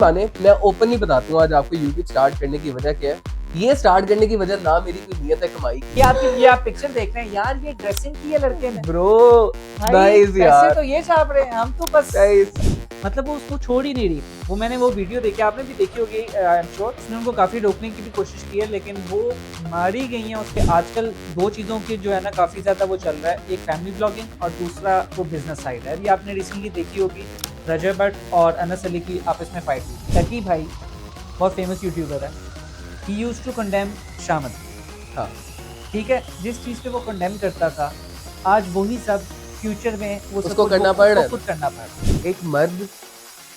माने मैं ओपनली बताता हूँ आज आपको यूट्यूब स्टार्ट करने की वजह क्या है। ये स्टार्ट करने की वजह ना मेरी कोई नियत है कमाई की। ये आप पिक्चर देख रहे हैं यार, ये ड्रेसिंग की है लड़के ने। ब्रो भाई नाइस पैसे यार, तो ये छाप रहे हैं, हम तो बस नाइस। मतलब वो उसको छोड़ ही नहीं रही। मैंने वो वीडियो देखी, आपने भी देखी होगी आई एम श्योर। उसने उनको काफी रोकने की भी कोशिश की है, लेकिन वो मारी गई हैं। उसके आजकल दो चीजों की जो है ना काफी ज्यादा वो चल रहा है, एक फैमिली ब्लॉगिंग और दूसरा वो बिजनेस साइड है। अभी आपने रिसेंटली देखी होगी रजय भट्ट और अनस अली की आपस में फाइट हुई। टकी भाई बहुत फेमस यूट्यूबर है, he used to condemn Shamad. हाँ ठीक है, जिस चीज पे वो कंडेम करता था आज वही सब फ्यूचर में वो उसको करना पड़ रहा है। खुद करना पड़ रहा है। एक मर्द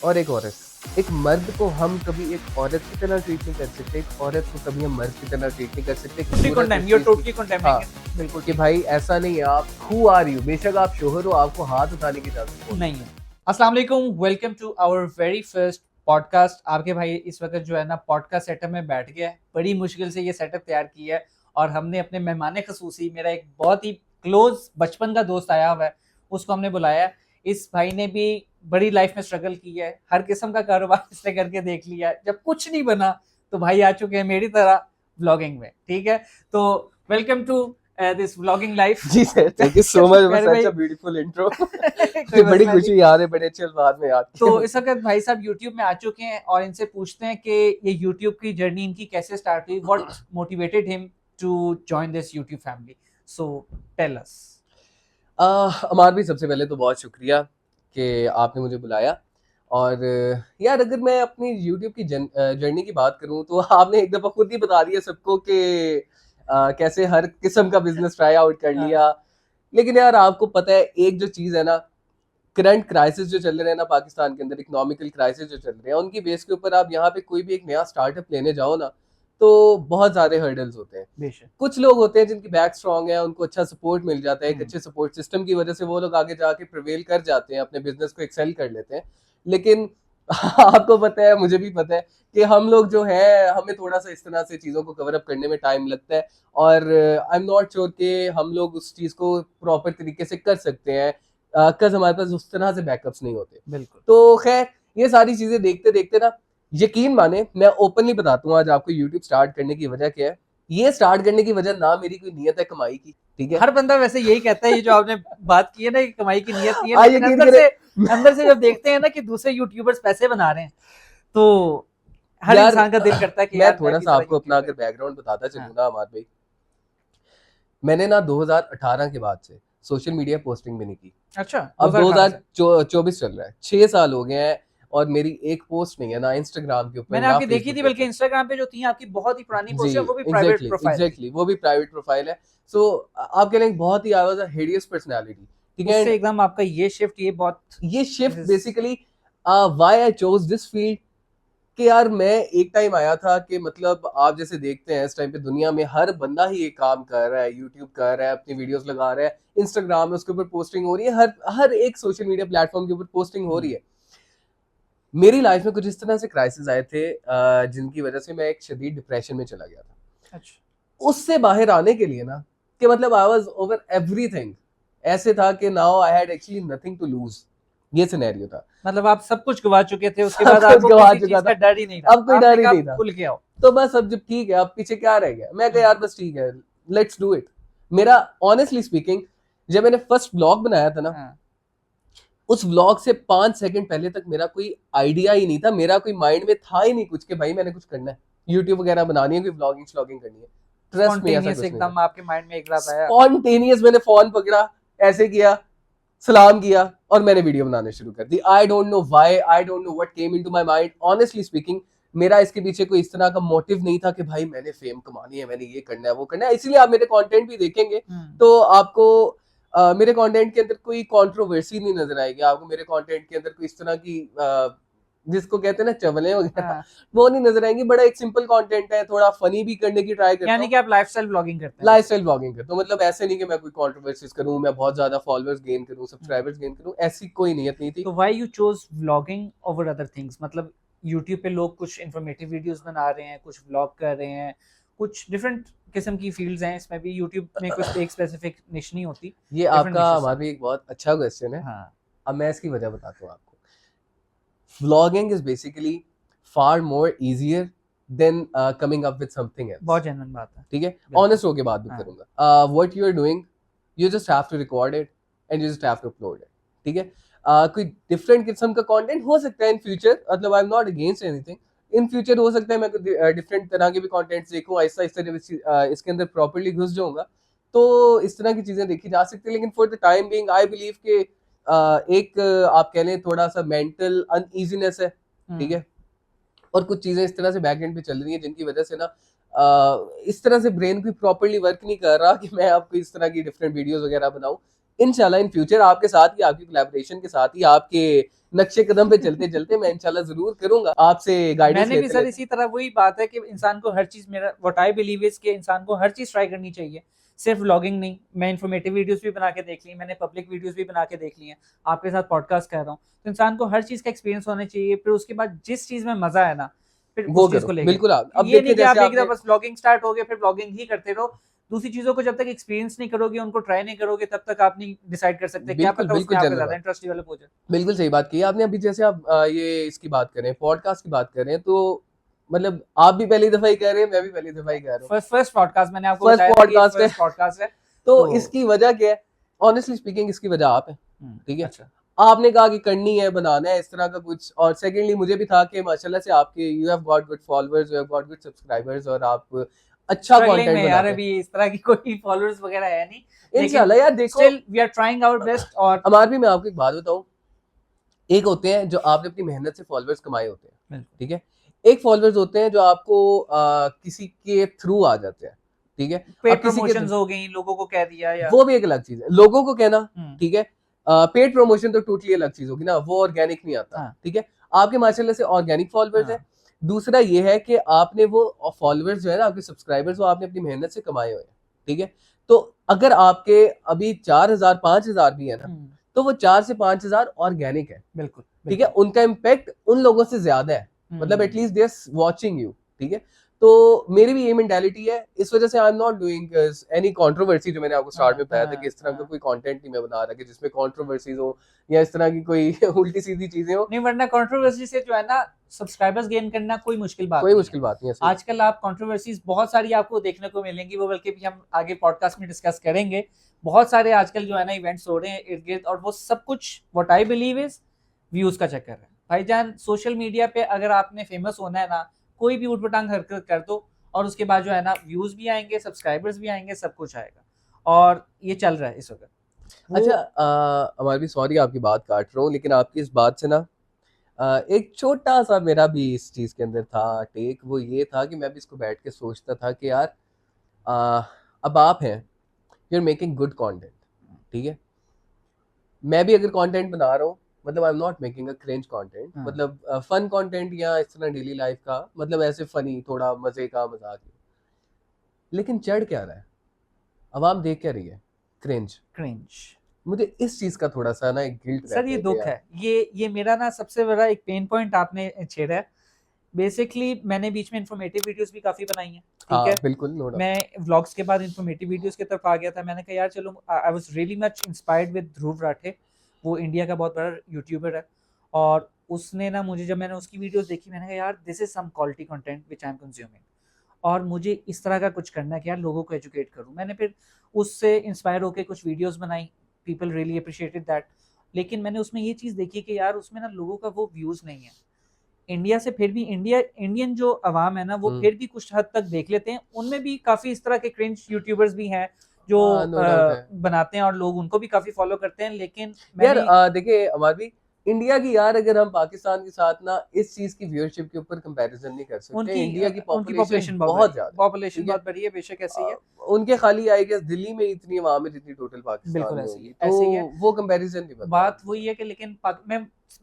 और एक औरत, एक मर्द को हम कभी एक औरत की तरह ट्रीट नहीं कर सकते, एक औरत को कभी हम मर्द की तरह ट्रीट नहीं कर सकते। हाँ। बिल्कुल कि भाई ऐसा नहीं है। आप हु आर यू, बेशक आप शोहर हो, आपको हाथ उठाने की इजाजत नहीं है। अस्सलाम वालेकुम, welcome to our very first podcast. आपके भाई इस वक्त जो है ना पॉडकास्ट सेटअप में बैठ गया है, बड़ी मुश्किल से ये सेटअप तैयार किया है और हमने अपने मेहमान खसूसी, मेरा एक बहुत ही क्लोज बचपन का दोस्त आया हुआ है, उसको हमने बुलाया। इस भाई ने भी बड़ी लाइफ में स्ट्रगल की है, हर किस्म का कारोबार इसने करके देख लिया है। जब कुछ नहीं बना तो भाई आ चुके हैं मेरी तरह व्लॉगिंग में। ठीक है, तो welcome to this vlogging life. जी sir, thank you so much for such a beautiful intro. बड़ी खुशी याद है, बड़े अच्छे अल्फाज में याद तो इस वक्त भाई साहब यूट्यूब में आ चुके हैं और इनसे पूछते हैं कि ये यूट्यूब की जर्नी इनकी कैसे स्टार्ट हुई, what motivated him to join this YouTube family. So tell us. अमार भी सबसे पहले तो बहुत शुक्रिया कि आपने मुझे बुलाया। और यार अगर मैं अपनी यूट्यूब की जर्नी की बात करूं तो आपने एक दफ़ा खुद ही बता दिया सबको कि कैसे हर किस्म का बिजनेस ट्राई आउट कर लिया। लेकिन यार आपको पता है एक जो चीज़ है ना, करंट क्राइसिस जो चल रहे हैं ना पाकिस्तान के अंदर, इकोनॉमिकल क्राइसिस जो चल रहे हैं, उनकी बेस के ऊपर आप यहाँ पे कोई भी एक नया स्टार्टअप लेने जाओ ना तो बहुत सारे हर्डल्स होते हैं। बेशक कुछ लोग होते हैं जिनकी बैक स्ट्रांग है, उनको अच्छा सपोर्ट मिल जाता है, एक अच्छे सपोर्ट सिस्टम की वजह से वो लोग आगे जाके प्रिवेल कर जाते हैं, अपने बिजनेस को एक्सेल कर लेते हैं। लेकिन आपको पता है, मुझे भी पता है कि हम लोग जो है, हमें थोड़ा सा इस तरह से चीज़ों को कवर अप करने में टाइम लगता है और आई एम नॉट श्योर कि हम लोग उस चीज़ को प्रॉपर तरीके से कर सकते हैं कज हमारे पास उस तरह से बैकअप्स नहीं होते। बिल्कुल। तो खैर ये सारी चीज़ें देखते देखते ना, यकीन माने मैं ओपनली बताता हूँ आज आपको यूट्यूब स्टार्ट करने की वजह क्या है। ये स्टार्ट करने की वजह ना मेरी कोई नियत है कमाई की, ठीक है। हर बंदा वैसे यही कहता है, ये जो आपने बात की है ना कि कमाई की नियत नहीं है, हाँ, लेकिन यकीन अंदर से जब देखते हैं ना कि दूसरे यूट्यूबर्स पैसे बना रहे हैं तो हर यार इंसान का दिल करता है कि मैं यार थोड़ा भी सा जरा आपको अपना यूट्यूबर। अगर बैकग्राउंड बताता चलूँ हाँ। ना अमार भाई, मैंने ना 2018 के बाद से सोशल मीडिया पोस्टिंग भी नहीं की। अच्छा, अब 2018 से 2024 चल रहा है, 6 साल हो गए हैं और मेरी एक पोस्ट नहीं है ना इंस्टाग्राम के ऊपर मैंने ना आपकी देखी फेसबुक थी, के बल्कि ऊपर। इंस्टाग्राम पे जो थी आपकी बहुत ही पुरानी जी पोस्ट है, वो भी प्राइवेट एग्जैक्टली प्रोफाइल थी। एग्जैक्टली, वो भी प्राइवेट प्रोफाइल है। सो आप कह लेंगे बहुत ही I was a hideous personality, ठीक है। उससे एकदम आपका ये शिफ्ट, ये बहुत ये shift basically why I chose this field कि यार मैं एक टाइम आया था कि मतलब आप जैसे देखते हैं इस टाइम पे दुनिया में हर बंदा ही ये काम कर रहा है, यूट्यूब कर रहा है, अपनी वीडियोस लगा रहा है, इंस्टाग्राम में उसके ऊपर पोस्टिंग हो रही है, हर हर एक सोशल मीडिया प्लेटफॉर्म के ऊपर पोस्टिंग हो रही है। मेरी लाइफ में कुछ इस तरह से क्राइसिस आए थे जिनकी वजह से मैं एक शदीद डिप्रेशन में चला गया था। अच्छा। उससे बाहर आने के लिए ना कि मतलब आई वाज ओवर एवरीथिंग, ऐसे था कि now I had actually nothing to lose, ये सिनेरियो था। मतलब आप सब कुछ गवा चुके थे, उसके सब बाद कुछ आपको गवा किसी चुका चीज का था, डर ही नहीं था। अब कोई आपने डर ही कहा नहीं था। खुल के आओ। तो बस अब जब ठीक है, अब पीछे क्या रह गया, मैं कहा यार बस ठीक है, लेट्स डू इट। मेरा ऑनेस्टली स्पीकिंग जब मैंने फर्स्ट ब्लॉग बनाया था ना, उस व्लॉग से 5 सेकंड पहले तक मेरा कोई आइडिया ही नहीं था, मेरा कोई माइंड में था ही नहीं कुछ कि भाई मैंने कुछ करना है, यूट्यूब वगैरह बनानी है, कोई व्लॉगिंग करनी है। ट्रस्ट में ऐसा कुछ नहीं एकदम था। आपके माइंड में एक रात आया। स्पॉन्टेनियस मैंने फोन पकड़ा, ऐसे किया, सलाम किया और मैंने वीडियो बनाने शुरू कर दी। I don't know why, I don't know what came into my mind. Honestly speaking मेरा इसके पीछे कोई इस तरह का मोटिव नहीं था कि भाई मैंने फेम कमानी है, मैंने ये करना है, वो करना है। इसलिए आप मेरे कंटेंट भी देखेंगे तो आपको मेरे कंटेंट के अंदर कोई कंट्रोवर्सी नहीं नजर आएगी, आपको मेरे कंटेंट के अंदर कोई इस तरह की जिसको कहते हैं ना चवले वगैरह, वो नहीं नजर आएंगी। बड़ा एक सिंपल कंटेंट है, थोड़ा फनी भी करने की ट्राई करता हूं। यानी कि आप लाइफस्टाइल ब्लॉगिंग करते हैं। लाइफस्टाइल ब्लॉगिंग करता हूं, मतलब ऐसे नहीं कि मैं कोई कंट्रोवर्सीज करूं, मैं बहुत ज्यादा फॉलोअर्स गेन करूं, सब्सक्राइबर्स गेन करूं, ऐसी कोई नियत नहीं थी। तो why you chose vlogging over other things? मतलब यूट्यूब पे लोग कुछ इंफॉर्मेटिव वीडियोस बना रहे हैं, कुछ व्लॉग कर रहे हैं, कुछ डिफरेंट किस्म की फील्ड्स हैं। इसमें भी यूट्यूब में कुछ एक स्पेसिफिक निश नहीं होती। ये आपका हमारा भी एक बहुत अच्छा क्वेश्चन है। हाँ। अब मैं इसकी वजह बताता हूँ आपको। Vlogging is basically far more easier than coming up with something else. बहुत जेन्युइन बात है। ठीक है, बिल्कुल। ऑनेस्ट होके बात भी हाँ। करूंगा। What you are doing, you just have to record it and you just have to upload it. ठीक है, कोई डिफरेंट किस्म का कंटेंट हो सकता है इन फ्यूचर, मतलब आई am not against anything. In future हो सकता है मैं कोई डिफरेंट तरह के भी कंटेंट्स देखूं, आहिस्ता आहिस्ता जब इसके अंदर प्रॉपर्ली घुस जाऊंगा तो इस तरह की चीजें देखी जा सकती है। लेकिन for the time being I believe कि एक आप कह लें थोड़ा सा मेंटल अनईजीनेस है। ठीक है, और कुछ चीजें इस तरह से बैक एंड पे चल रही हैं जिनकी वजह से ना इस तरह से ब्रेन भी प्रॉपर्ली वर्क नहीं कर रहा कि मैं आपको इस तरह की डिफरेंट वीडियोस वगैरह बनाऊं। इंशाल्लाह इन फ्यूचर आपके साथ ही, आपकी कोलैबोरेशन के साथ ही, आपके नक्शे कदम पे चलते चलते मैं इंशाल्लाह जरूर करूंगा आपसे गाइडेंस मैंने भी लेते सर लेते। इसी तरह वही बात है कि इंसान को हर चीज, मेरा व्हाट आई बिलीव इज कि इंसान को हर चीज ट्राई करनी चाहिए, सिर्फ व्लॉगिंग नहीं। मैं इन्फॉर्मेटिव वीडियोस भी बना के देख ली, मैंने पब्लिक वीडियोस भी बना के देख ली हैं, आपके साथ पॉडकास्ट कर रहा हूँ। तो इंसान को हर चीज का एक्सपीरियंस होना चाहिए, फिर उसके बाद जिस चीज में मजा है ना फिर वो उस चीज करो, को लेके। बिल्कुल। अब ये नहीं देखिए कि आप जैसे एक दफा आपने बस व्लॉगिंग स्टार्ट हो गया फिर व्लॉगिंग ही करते रहो, दूसरी चीजों को जब तक एक्सपीरियंस नहीं करोगे, उनको ट्राई नहीं करोगे, तब तक आप नहीं डिसाइड कर सकते। क्या बिल्कुल पता बिल्कुल उसमें आपका जनरल ज्यादा बात, इंटरेस्ट डेवलप हो जाए। बिल्कुल सही बात की आपने। अभी जैसे आप ये इसकी बात करें, पॉडकास्ट की बात करें, तो मतलब आप भी पहली दफा ही कह रहे हैं, मैं भी पहली दफा ही कह रहा हूँ। फर्स्ट पॉडकास्ट मैंने आपको फर्स्ट बताया था कि पॉडकास्ट है, फर्स्ट पॉडकास्ट है। तो तो इसकी वजह क्या है? ऑनेस्टली स्पीकिंग इसकी वजह आप है। ठीक है, अच्छा, आपने कहा कि करनी है, बनाना है इस तरह का कुछ, और सेकेंडली मुझे भी था कि माशाल्लाह से आपके you have got good followers, you have got good subscribers, और आप अच्छा स्ट्रगलिंग कंटेंट में यार, बनाते हैं। अभी इस तरह की कोई फॉलोअर्स वगैरह है नहीं, लेकिन इंशाल्लाह यार देखो, still we are trying our best. और अमार भी मैं आपको एक बात बताऊं, एक होते हैं जो आपने अपनी मेहनत से फॉलोअर्स कमाए होते हैं। बिल्कुल। ठीक है, एक फॉलोअर्स होते हैं जो आपको किसी के थ्रू आ जाते हैं। ठीक है, पेड अब किसी के प्रमोशंस हो गई, लोगों को कह दिया या वो भी एक अलग चीज है, लोगों को कहना। हम्म, ठीक है, पेड प्रमोशन तो टोटली अलग चीज होगी ना, वो ऑर्गेनिक नहीं आता। हाँ। ठीक है, आपके माशाल्लाह से ऑर्गेनिक फॉलोअर्स हाँ। है। दूसरा ये है कि आपने वो फॉलोअर्स जो है ना, आपके सब्सक्राइबर्स, वो आपने अपनी मेहनत से कमाए हुए हैं। ठीक है, तो अगर आपके अभी 4000 5000 भी है ना, तो वो 4 से 5000 ऑर्गेनिक है। बिल्कुल ठीक है, उनका इम्पैक्ट उन लोगों से ज्यादा है, मतलब at least they are watching you. ठीक है, तो मेरी भी ये मेंटालिटी है, इस वजह से आई am not doing any controversy, जो मैंने आपको स्टार्ट में बताया था कि इस तरह का कोई कंटेंट नहीं मैं बना रहा कि जिसमें कंट्रोवर्सीज हो या इस तरह की कोई उल्टी सीधी चीजें हो। नहीं, वरना कंट्रोवर्सी से जो है ना सब्सक्राइबर्स गेन करना कोई मुश्किल बात कोई नहीं मुश्किल है। बात नहीं है, सही। आजकल आप कंट्रोवर्सीज बहुत सारी आपको देखने को मिलेंगी, वो बल्कि भी हम आगे पॉडकास्ट में डिस्कस करेंगे। बहुत सारे आजकल जो है ना इवेंट्स हो रहे हैं इर्द गिर्द, और वो सब कुछ what I believe is views का चक्कर है भाईजान। सोशल मीडिया पे अगर आपने फेमस होना है ना, कोई भी उठपटांग हरकत कर दो और उसके बाद जो है ना व्यूज भी आएंगे, सब्सक्राइबर्स भी आएंगे, सब कुछ आएगा, और ये चल रहा है इस वक्त। अच्छा, हमारी भी सॉरी आपकी बात काट रहा हूँ, लेकिन आपकी इस बात से ना एक छोटा सा मेरा भी इस चीज के अंदर था टेक, वो ये था कि मैं भी इसको बैठ के सोचता था कि यार अब आप हैं, you are making good content. ठीक है, मैं भी अगर कंटेंट बना रहा हूँ, मतलब आई am not making a cringe content, हाँ। मतलब फन कंटेंट या इस तरह डेली लाइफ का, मतलब ऐसे फनी, थोड़ा मजे का, मजाक, लेकिन चढ़ क्या रहा है, आवाम देख क्या रही है? क्रिंज। क्रिंज। मुझे इस चीज का थोड़ा सा ना एक गिल्ट सर रहता ये है कि दुख यार, है, ये मेरा ना सबसे बड़ा एक पेन पॉइंट आपने छेड़ा है। बेसिकली मैंने बीच में इन्फॉर्मेटिव वीडियोस भी काफी बनाई हैं, ठीक हाँ है। बिल्कुल, नो डाउट। मैं व्लॉग्स के बाद इन्फॉर्मेटिव वीडियोस की तरफ आ गया था। मैंने कहा यार चलो, I was really much inspired with Dhruv Rathee, वो इंडिया का बहुत बड़ा यूट्यूबर है, और उसने ना मुझे, जब मैंने उसकी वीडियोस देखी, मैंने कहा यार this is some quality content which I am consuming, और मुझे इस तरह का कुछ करना है कि यार लोगों को एजुकेट करूं। मैंने फिर उससे इंस्पायर होकर कुछ वीडियोस बनाई, पीपल रियली अप्रिशिएटेड दैट। लेकिन मैंने उसमें ये चीज़ देखी कि यार उसमें ना लोगों का वो व्यूज़ नहीं है। इंडिया से फिर भी इंडियन जो अवाम है ना, वो फिर भी कुछ हद तक देख लेते हैं। उनमें भी काफ़ी इस तरह के क्रिंज यूट्यूबर्स भी हैं जो हाँ, no doubt है। बनाते हैं, और लोग उनको भी काफ़ी फॉलो करते हैं। लेकिन यार मैंने देखिए हमारी भी इंडिया की, यार अगर हम पाकिस्तान के साथ ना इस चीज की व्यूअरशिप के ऊपर कंपैरिजन नहीं कर सकते। इंडिया की उनकी पॉपुलेशन बहुत ज्यादा है। पॉपुलेशन ठीक है, बहुत बड़ी है, बेशक ऐसी है। उनके खाली आई गेस दिल्ली में इतनी आवाम है जितनी टोटल पाकिस्तान बिल्कुल में ऐसी होगी, है, तो ऐसे ही है। वो कंपैरिजन नहीं बनता। बात वही है कि लेकिन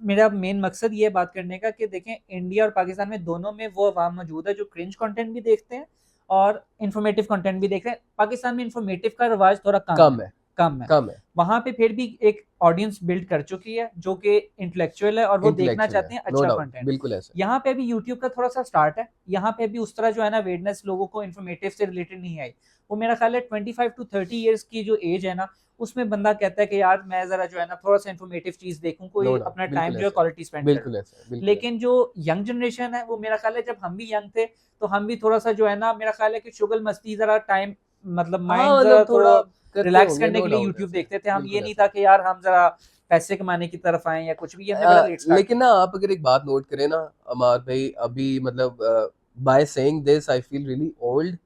मेरा मेन मकसद ये बात करने का कि देखें, इंडिया और पाकिस्तान में दोनों में वो अवाम मौजूद है जो क्रिंज कंटेंट भी देखते हैं और इन्फॉर्मेटिव कंटेंट भी देख रहे हैं। पाकिस्तान में इन्फॉर्मेटिव का रवाज थोड़ा कम है। वहां पे फिर भी एक ऑडियंस बिल्ड कर चुकी है जो कि इंटेलेक्चुअल है, और वो देखना चाहते हैं अच्छा कंटेंट। बिल्कुल ऐसा। यहाँ पे भी यूट्यूब का थोड़ा सा स्टार्ट है, यहाँ पे भी उस तरह जो है ना अवेयरनेस लोगों को इन्फॉर्मेटिव से रिलेटेड नहीं आई। वो मेरा ख्याल है 25 to 30 ईयर्स की जो एज है ना, उसमें बंदा कहता है कि यार मैं जरा जो है ना थोड़ा सा इन्फॉर्मेटिव चीज देखूं, कोई नो डाउट, अपना बिल्कुल टाइम जो है ऐसा है, क्वालिटी स्पेंड करे। बिल्कुल ऐसा है, बिल्कुल लेकिन जो यंग जनरेशन है वो मेरा ख्याल है जब हम भी यंग थे तो हम भी थोड़ा सा जो है ना, मेरा ख्याल है कि शुगल मस्ती जरा टाइम मतलब हाँ, माइंड जरा मतलब थोड़ा थोड़ा करते रिलैक्स होंगे, करने नो के लिए डाउट यूट्यूब ऐसा है, देखते थे हम। ये बिल्कुल नहीं ऐसा था कि यार हम जरा पैसे कमाने की तरफ आए या कुछ भी, है। हमने बड़ा लेट स्टार्ट लेकिन किया। ना आप अगर एक बात नोट करें ना अमार भाई, अभी मतलब by saying this I feel really old,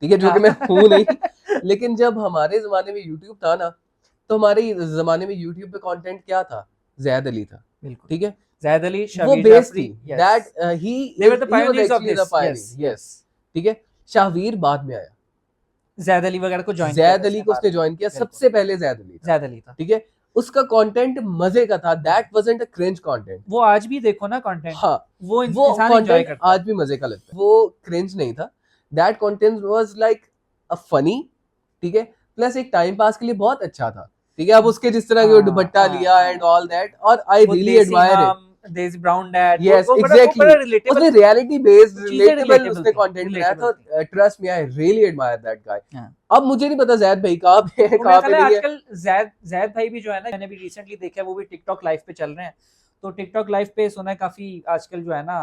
ठीक है, जो कि मैं हूँ नहीं, लेकिन जब हमारे जमाने में यूट्यूब था ना, तो हमारे जमाने में यूट्यूब पे कंटेंट क्या था, जैद अली था, बिल्कुल। ठीक है, ज़ैद अली, वो शावीर बेस जाफरी, थी, yes, that they were the he was pioneers of actually the this, pioneer, yes yes, yes. ठीक है। शाहवीर बाद में आया, ज़ैद अली वगैरह को ज्वाइन किया था जैद अली उसने को बाद उसने में, ज्वाइन किया, बिल्कुल। सबसे पहले जैद अली था, ज़ैद अली था। ठीक है। उसका कंटेंट मजे का था, that wasn't a cringe content. वो आज भी देखो ना कंटेंट, हाँ, वो वो इंसान एंजॉय कंटेंट करता है। आज भी मजे का लगता है, वो क्रिंज नहीं था, that content was like a funny, ठीक है, प्लस एक टाइम पास के लिए बहुत अच्छा था, ठीक है। अब उसके जिस तरह की वो दुपट्टा लिया एंड ऑल दैट, और आई वो रियली देसी एडमायर इट, माम, देसी ब्राउन डैड, यस वो एग्जैक्टली, बड़ा रिलेटेबल, उसने रियलिटी बेस्ड चीजें रिलेटेबल रिलेटेबल उसने थी, कंटेंट बनाया रिलेटेबल थी। था, trust me I really admire that guy. हाँ। अब मुझे नहीं पता जैद भाई कहाँ पे है, वो मेरा कहाँ पे ख्याल है नहीं है। आजकल जैद भाई भी जो है ना, मैंने भी रिसेंटली देखा है, वो भी टिकटॉक लाइव पे चल रहे हैं। तो टिकटॉक लाइव पे सुना है काफी आजकल जो है ना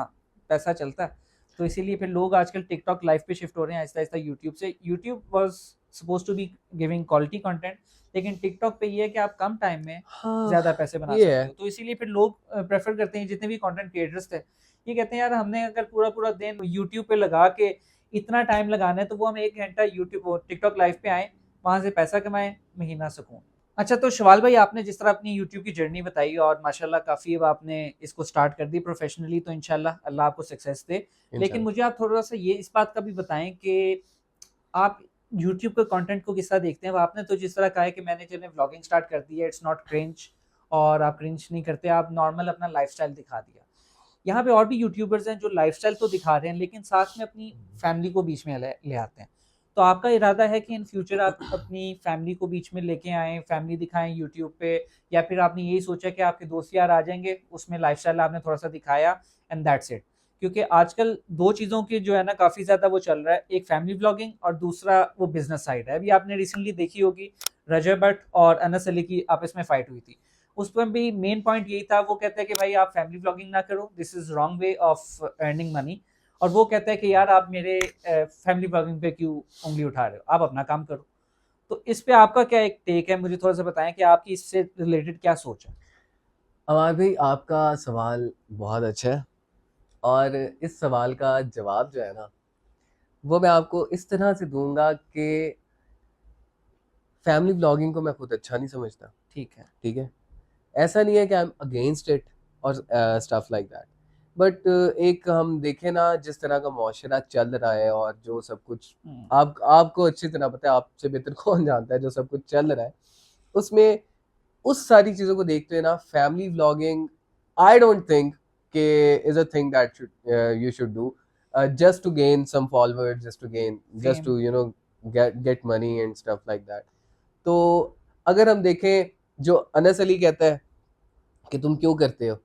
पैसा चलता है, तो इसीलिए फिर लोग आजकल टिकटॉक लाइव पे शिफ्ट हो रहे हैं आहिस्ता आहिस्ता यूट्यूब से। YouTube was suppose to be giving quality content, लेकिन टिकटॉक पे ये है कि आप कम टाइम में हाँ, ज्यादा पैसे बना ये सकते है, हो, तो इसीलिए फिर लोग प्रेफर करते हैं, जितने भी कंटेंट क्रिएटर्स थे ये कहते हैं यार हमने अगर पूरा पूरा दिन यूट्यूब पे लगा के इतना टाइम लगाना है, तो वो हम 1 घंटा यूट्यूब टिकटॉक लाइव पे आए, वहां से पैसा कमाएं, महीना सुकून। अच्छा, तो शवाल भाई आपने जिस तरह अपनी यूट्यूब की जर्नी बताई और माशाल्लाह काफ़ी अब आपने इसको स्टार्ट कर दी प्रोफेशनली, तो इंशाल्लाह अल्लाह आपको सक्सेस दे। लेकिन इंशाल्लाह। मुझे आप थोड़ा सा ये इस बात का भी बताएं कि आप यूट्यूब के कंटेंट को किस तरह देखते हैं। अब आपने तो जिस तरह कहा है कि मैंने चलिए व्लॉगिंग स्टार्ट कर दी है, इट्स नॉट क्रिंज, और आप क्रिंज नहीं करते, आप नॉर्मल अपना लाइफस्टाइल दिखा दिया। यहाँ पे और भी यूट्यूबर्स हैं जो लाइफस्टाइल तो दिखा रहे हैं लेकिन साथ में अपनी फैमिली को बीच में ले आते हैं। तो आपका इरादा है कि इन फ्यूचर आप अपनी फैमिली को बीच में लेके आएँ, फैमिली दिखाएं यूट्यूब पे, या फिर आपने यही सोचा कि आपके दोस्त यार आ जाएंगे, उसमें लाइफस्टाइल आपने थोड़ा सा दिखाया एंड दैट्स इट? क्योंकि आजकल दो चीज़ों की जो है ना काफ़ी ज़्यादा वो चल रहा है, एक फैमिली व्लॉगिंग और दूसरा वो बिजनेस साइड है। अभी आपने रिसेंटली देखी होगी रजब भट्ट और अनस अली की आपस में फाइट हुई थी, उस पर भी मेन पॉइंट यही था, वो कहते हैं कि भाई आप फैमिली व्लॉगिंग ना करो, this is wrong way of earning money, और वो कहता है कि यार आप मेरे फैमिली व्लॉगिंग पे क्यों उंगली उठा रहे हो, आप अपना काम करो। तो इस पे आपका क्या एक टेक है, मुझे थोड़ा सा बताएं कि आपकी इससे रिलेटेड क्या सोच है। अमार भाई आपका सवाल बहुत अच्छा है, और इस सवाल का जवाब जो है ना, वो मैं आपको इस तरह से दूंगा कि फैमिली व्लॉगिंग को मैं खुद अच्छा नहीं समझता, ठीक है। ठीक है। ऐसा नहीं है कि आई एम अगेंस्ट इट और स्टफ लाइक दैट, बट एक हम देखें ना जिस तरह का मुआशरा चल रहा है और जो सब कुछ आपको अच्छी तरह पता है, आपसे बेहतर कौन जानता है, जो सब कुछ चल रहा है उसमें, उस सारी चीज़ों को देखते हुए ना family vlogging I don't think के is a thing that you should do just to gain some followers, just Fame. to get money and stuff like that. तो अगर हम देखें जो अनस अली कहता है कि तुम क्यों करते हो,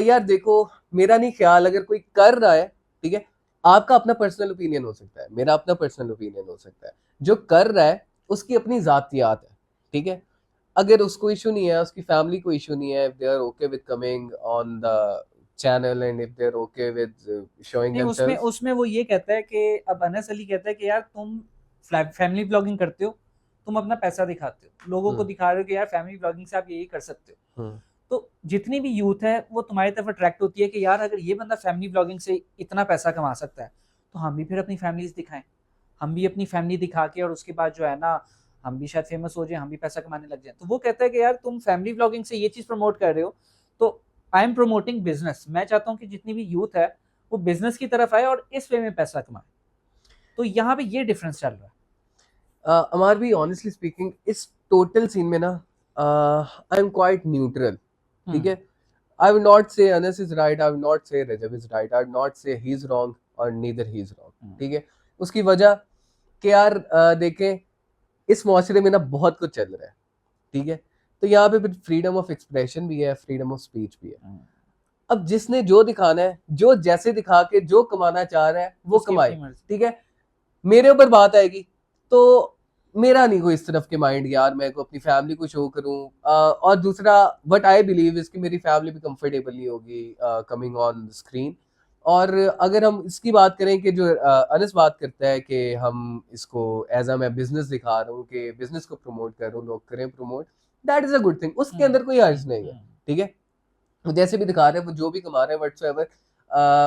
यार देखो, मेरा नहीं ख्याल, अगर कोई कर रहा है, ठीक है, आपका अपना पर्सनल ओपिनियन हो सकता है, मेरा अपना पर्सनल ओपिनियन हो सकता है, जो कर रहा है उसकी अपनी जातियात है, ठीक है। अगर उसको इशू नहीं है, उसकी फैमिली को इशू नहीं है, if they are okay with coming on the channel and if they are okay with showing नहीं, उसमें देमसेल्व्स, उसमें वो ये कहता है कि अब अनस अली कहता है कि यार तुम फैमिली ब्लॉगिंग करते हो, तुम अपना पैसा दिखाते हो, लोगों को दिखा रहे हो कि यार फैमिली ब्लॉगिंग से आप यही कर सकते हो। तो जितनी भी यूथ है वो तुम्हारी तरफ अट्रैक्ट होती है कि यार अगर ये बंदा फैमिली ब्लॉगिंग से इतना पैसा कमा सकता है, तो हम भी फिर अपनी फैमिलीज दिखाएं, हम भी अपनी फैमिली दिखा के, और उसके बाद जो है ना हम भी शायद फेमस हो जाए, हम भी पैसा कमाने लग जाए। तो वो कहता है कि यार तुम फैमिली ब्लॉगिंग से ये चीज़ प्रमोट कर रहे हो, तो आई एम प्रमोटिंग बिजनेस। मैं चाहता हूँ कि जितनी भी यूथ है वो बिजनेस की तरफ आए और इस वे में पैसा कमाए। तो यहाँ पे ये डिफरेंस चल रहा है। अमार भी ऑनेस्टली स्पीकिंग इस टोटल सीन में ना आई एम क्वाइट न्यूट्रल, ठीक है। आई will not say Anas is right, I will not say Rajab is right, I will not say he is wrong और नीदर ही इज रॉन्ग, ठीक है। उसकी वजह कि यार देखें, इस मुआशरे में ना बहुत कुछ चल रहा है, ठीक है, तो यहाँ पे फिर फ्रीडम ऑफ एक्सप्रेशन भी है, फ्रीडम ऑफ स्पीच भी है। अब जिसने जो दिखाना है, जो जैसे दिखा के जो कमाना चाह रहा है वो उसकी कमाए, अपनी मर्जी। ठीक है। मेरे ऊपर बात आएगी तो मेरा नहीं कोई इस तरफ के माइंड यार मैं को अपनी फैमिली को शो करूं, और दूसरा व्हाट आई बिलीव इज कि मेरी फैमिली भी कंफर्टेबल नहीं होगी कमिंग ऑन स्क्रीन। और अगर हम इसकी बात करें कि जो अनस बात करता है कि हम इसको एज अ मैं बिजनेस दिखा रहा हूँ कि बिजनेस को प्रमोट कर रहा हूँ, लोग करें promote, that is a good thing, उसके अंदर कोई हर्ज नहीं है, ठीक है। वो जैसे भी दिखा रहे हैं, वो जो भी कमा रहे हैं व्हाटसोएवर,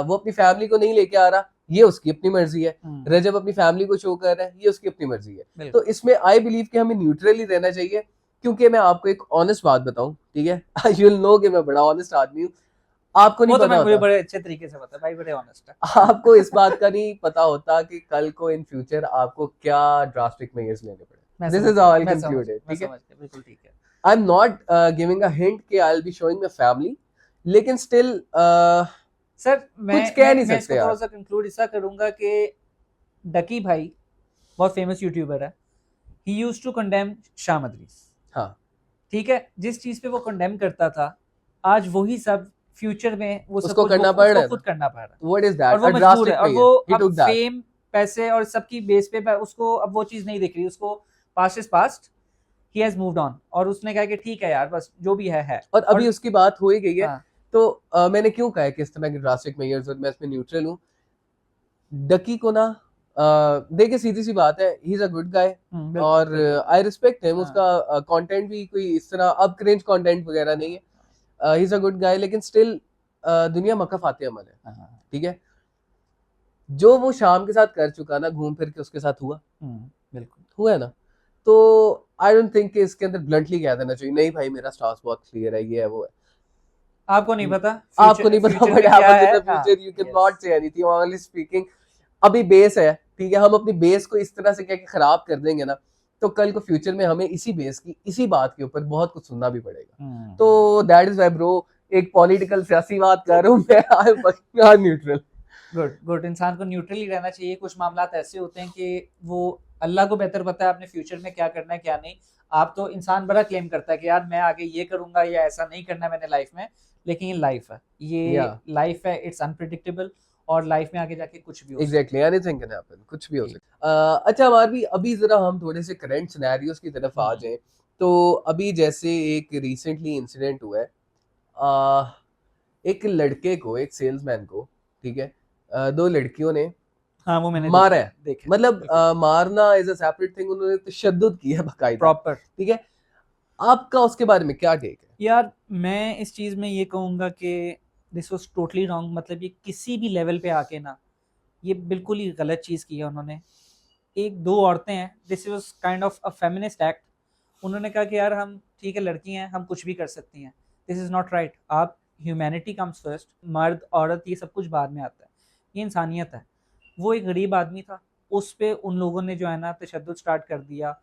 वो अपनी फैमिली को नहीं लेके आ रहा, ये उसकी अपनी मर्जी है। रजब अपनी फैमिली को शो कर रहा है, ये उसकी अपनी मर्जी है। तो इसमें आई बिलीव कि हमें न्यूट्रल ही रहना चाहिए, क्योंकि मैं आपको एक ऑनेस्ट बात बताऊं, ठीक है, यू विल नो कि मैं बड़ा ऑनेस्ट आदमी हूँ। आपको नहीं पता मुझे बड़े अच्छे तरीके से पता है भाई, बड़े ऑनेस्ट है। आपको इस बात का नहीं पता होता कि कल को इन फ्यूचर आपको क्या ड्रास्टिक मेजर्स लेने पड़े। This is how I conclude it, ठीक है। बिल्कुल ठीक है। I am not giving a hint कि I will be showing my family, लेकिन स्टिल सर कुछ कह नहीं सकते इसको थोड़ा सा कंक्लूड ऐसा करूंगा कि डकी भाई बहुत फेमस यूट्यूबर है, he used to condemn Shah मदरीस, हाँ ठीक है, जिस चीज पे वो कंडेम करता था आज वही सब फ्यूचर में वो सब उसको कुछ करना पड़ रहा है, खुद करना पड़ रहा है। व्हाट इज दैट, और वो अ मजबूर ड्रास्टिक है, और मेजर, वो ही अब टुक दैट। फेम पैसे और सबकी बेस पे उसको अब वो चीज नहीं दिख रही, उसको past is past, he has moved on, और उसने कहा कि ठीक है यार बस जो भी है। और अभी उसकी बात हो ही गई है, हाँ, तो मैंने क्यों कहा है कि इस तरह के ड्रास्टिक मेजर्स, और मैं इसमें न्यूट्रल हूँ। डकी को ना देखिए सीधी सी बात है, he is a good guy, और आई रिस्पेक्ट हिम, उसका कंटेंट भी कोई इस तरह अब क्रिंज कंटेंट वगैरह नहीं है, he is a good guy, लेकिन स्टिल दुनिया मक्का फाते अमल है, ठीक है। जो वो शाम के साथ कर चुका ना, घूम फिर के उसके साथ हुआ, बिल्कुल हुआ है ना। तो आई डोंट थिंक कि इसके अंदर ब्लंटली कह देना चाहिए नहीं भाई मेरा स्टांस बहुत क्लियर है, ये है वो है। आपको नहीं पता, आपको नहीं पता what happens in the future, you can not say anything, only speaking. अभी बेस है, ठीक है, हम अपनी बेस को इस तरह से क्या खराब कर देंगे ना, तो कल को फ्यूचर में हमें इसी बेस की इसी बात के ऊपर बहुत कुछ सुनना भी पड़ेगा। तो दैट इज व्हाई ब्रो, एक पॉलिटिकल सियासी बात कर रहा हूं मैं, आई एम न्यूट्रल। गुड इंसान को न्यूट्रल ही रहना चाहिए। कुछ मामलात ऐसे होते हैं कि वो अल्लाह को बेहतर पता है अपने फ्यूचर में क्या करना है क्या नहीं। आप तो इंसान बड़ा क्लेम करता है कि यार मैं आगे ये करूंगा या ऐसा नहीं करना मैंने लाइफ में, लेकिन ये लाइफ है, ये लाइफ है, इट्स अनप्रेडिक्टेबल, और लाइफ में आगे जाके कुछ भी हो एग्जैक्टली एनीथिंग कैन हैपन, कुछ भी हो सकता है। अच्छा हमारे भी अभी जरा हम थोड़े से करंट सिनेरियोस की तरफ आ जाएं, तो अभी जैसे एक रिसेंटली इंसिडेंट हुआ है, एक लड़के को, एक सेल्समैन को, ठीक है, दो लड़कियों ने हाँ वो मैंने मारा है, मतलब मारना इज अ सेपरेट थिंग, उन्होंने तशद्दुद किया बकायदा, प्रॉपर, ठीक है। आपका उसके बारे में क्या टेक है? यार मैं इस चीज में ये कहूंगा कि दिस वाज टोटली रॉन्ग, मतलब ये किसी भी लेवल पे आके ना ये बिल्कुल ही गलत चीज की है उन्होंने। एक दो औरतें हैं, this was kind of a feminist act, उन्होंने कहा कि यार हम ठीक है लड़की हैं हम कुछ भी कर सकती हैं, दिस इज नॉट राइट। आप ह्यूमैनिटी कम्स फर्स्ट, मर्द औरत ये सब कुछ बाद में आता है, ये इंसानियत है। वो एक गरीब आदमी था, उस पर उन लोगों ने जो है ना तशद्दुद स्टार्ट कर दिया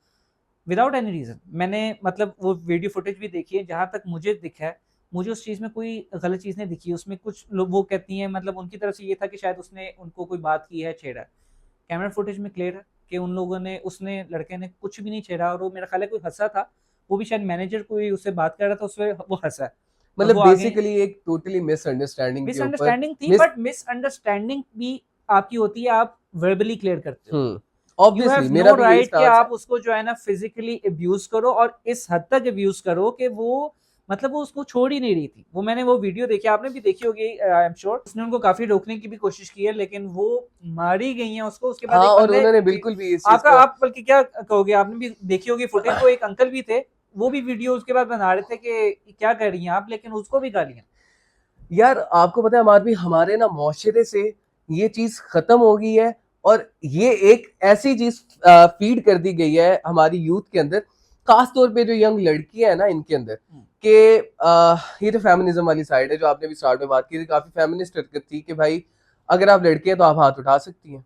विदाउट एनी रीज़न। मैंने मतलब वो वीडियो फुटेज भी देखी है, जहाँ तक मुझे दिखा है मुझे उस चीज़ में कोई गलत चीज़ नहीं दिखी। उसमें कुछ लोग वो कहती हैं, मतलब उनकी तरफ से ये था कि शायद उसने उनको कोई बात की है, छेड़ा है। कैमरा फुटेज में क्लियर है कि उन लोगों ने, उसने लड़के ने कुछ भी नहीं छेड़ा, और वो मेरा ख्याल है कोई हंसा था, वो भी शायद मैनेजर कोई उससे बात कर रहा था, उसमें वो हंसा है। मतलब बेसिकली एक टोटली मिसअंडरस्टैंडिंग थी, बट मिसअंडरस्टैंडिंग भी आपकी होती है, आप वर्बली क्लियर करते हो, ऑब्वियसली मेरा भी राइट कि आप उसको जो है ना फिजिकली अब्यूज करो, और इस हद तक अब्यूज करो कि वो मतलब वो उसको छोड़ ही नहीं रही थी। वो मैंने वो वीडियो देखी, आपने भी देखी होगी आई एम श्योर, उसने उनको काफी रोकने की भी कोशिश की है, लेकिन वो मारी गई हैं उसको। उसके बाद हाँ, और उन्होंने बिल्कुल भी इस आपका आप बल्कि क्या कहोगे, आपने भी देखी होगी फुटेज, वो एक अंकल भी थे, वो भी वीडियो उसके बाद बना रहे थे कि क्या कर रही हैं आप, लेकिन उसको भी गालियां। यार आपको पता है हमारे ना मुआशरे से ये चीज खत्म हो गई है, और ये एक ऐसी चीज फीड कर दी गई है हमारी यूथ के अंदर, खास तौर पे जो यंग लड़कियां है ना इनके अंदर, कि ये तो फेमिनिज्म वाली साइड है जो आपने भी स्टार्ट में बात की थी, काफी फेमिनिस्ट हरकत थी कि भाई अगर आप लड़के हैं तो आप हाथ उठा सकती हैं।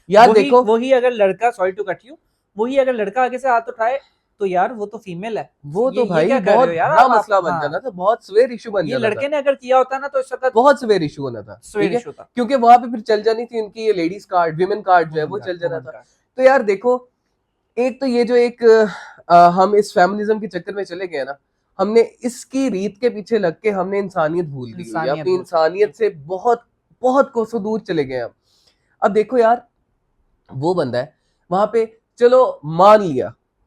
यार देखो वही अगर लड़का, सॉरी टू कट यू, वही अगर लड़का आगे से हाथ उठाए तो यार वो तो फीमेल है, वो तो भाई बहुत बड़ा मसला बन जाना था, बहुत सवेर इशू बन जाना था। लड़के ने अगर किया होता ना तो इस वक्त बहुत सवेर इशू होना था, ठीक है, क्योंकि वहां पे फिर चल जानी थी उनकी ये लेडीज कार्ड, विमेन कार्ड जो है वो चल जाना था। तो यार देखो, एक तो ये जो एक हम इस फेमिनिज्म के चक्कर में चले गए ना, हमने इसकी रीत के पीछे लग के हमने इंसानियत भूल दी है, अपनी इंसानियत से बहुत बहुत कोसों दूर चले गए हम। अब देखो यार, वो बंदा है वहां पे चलो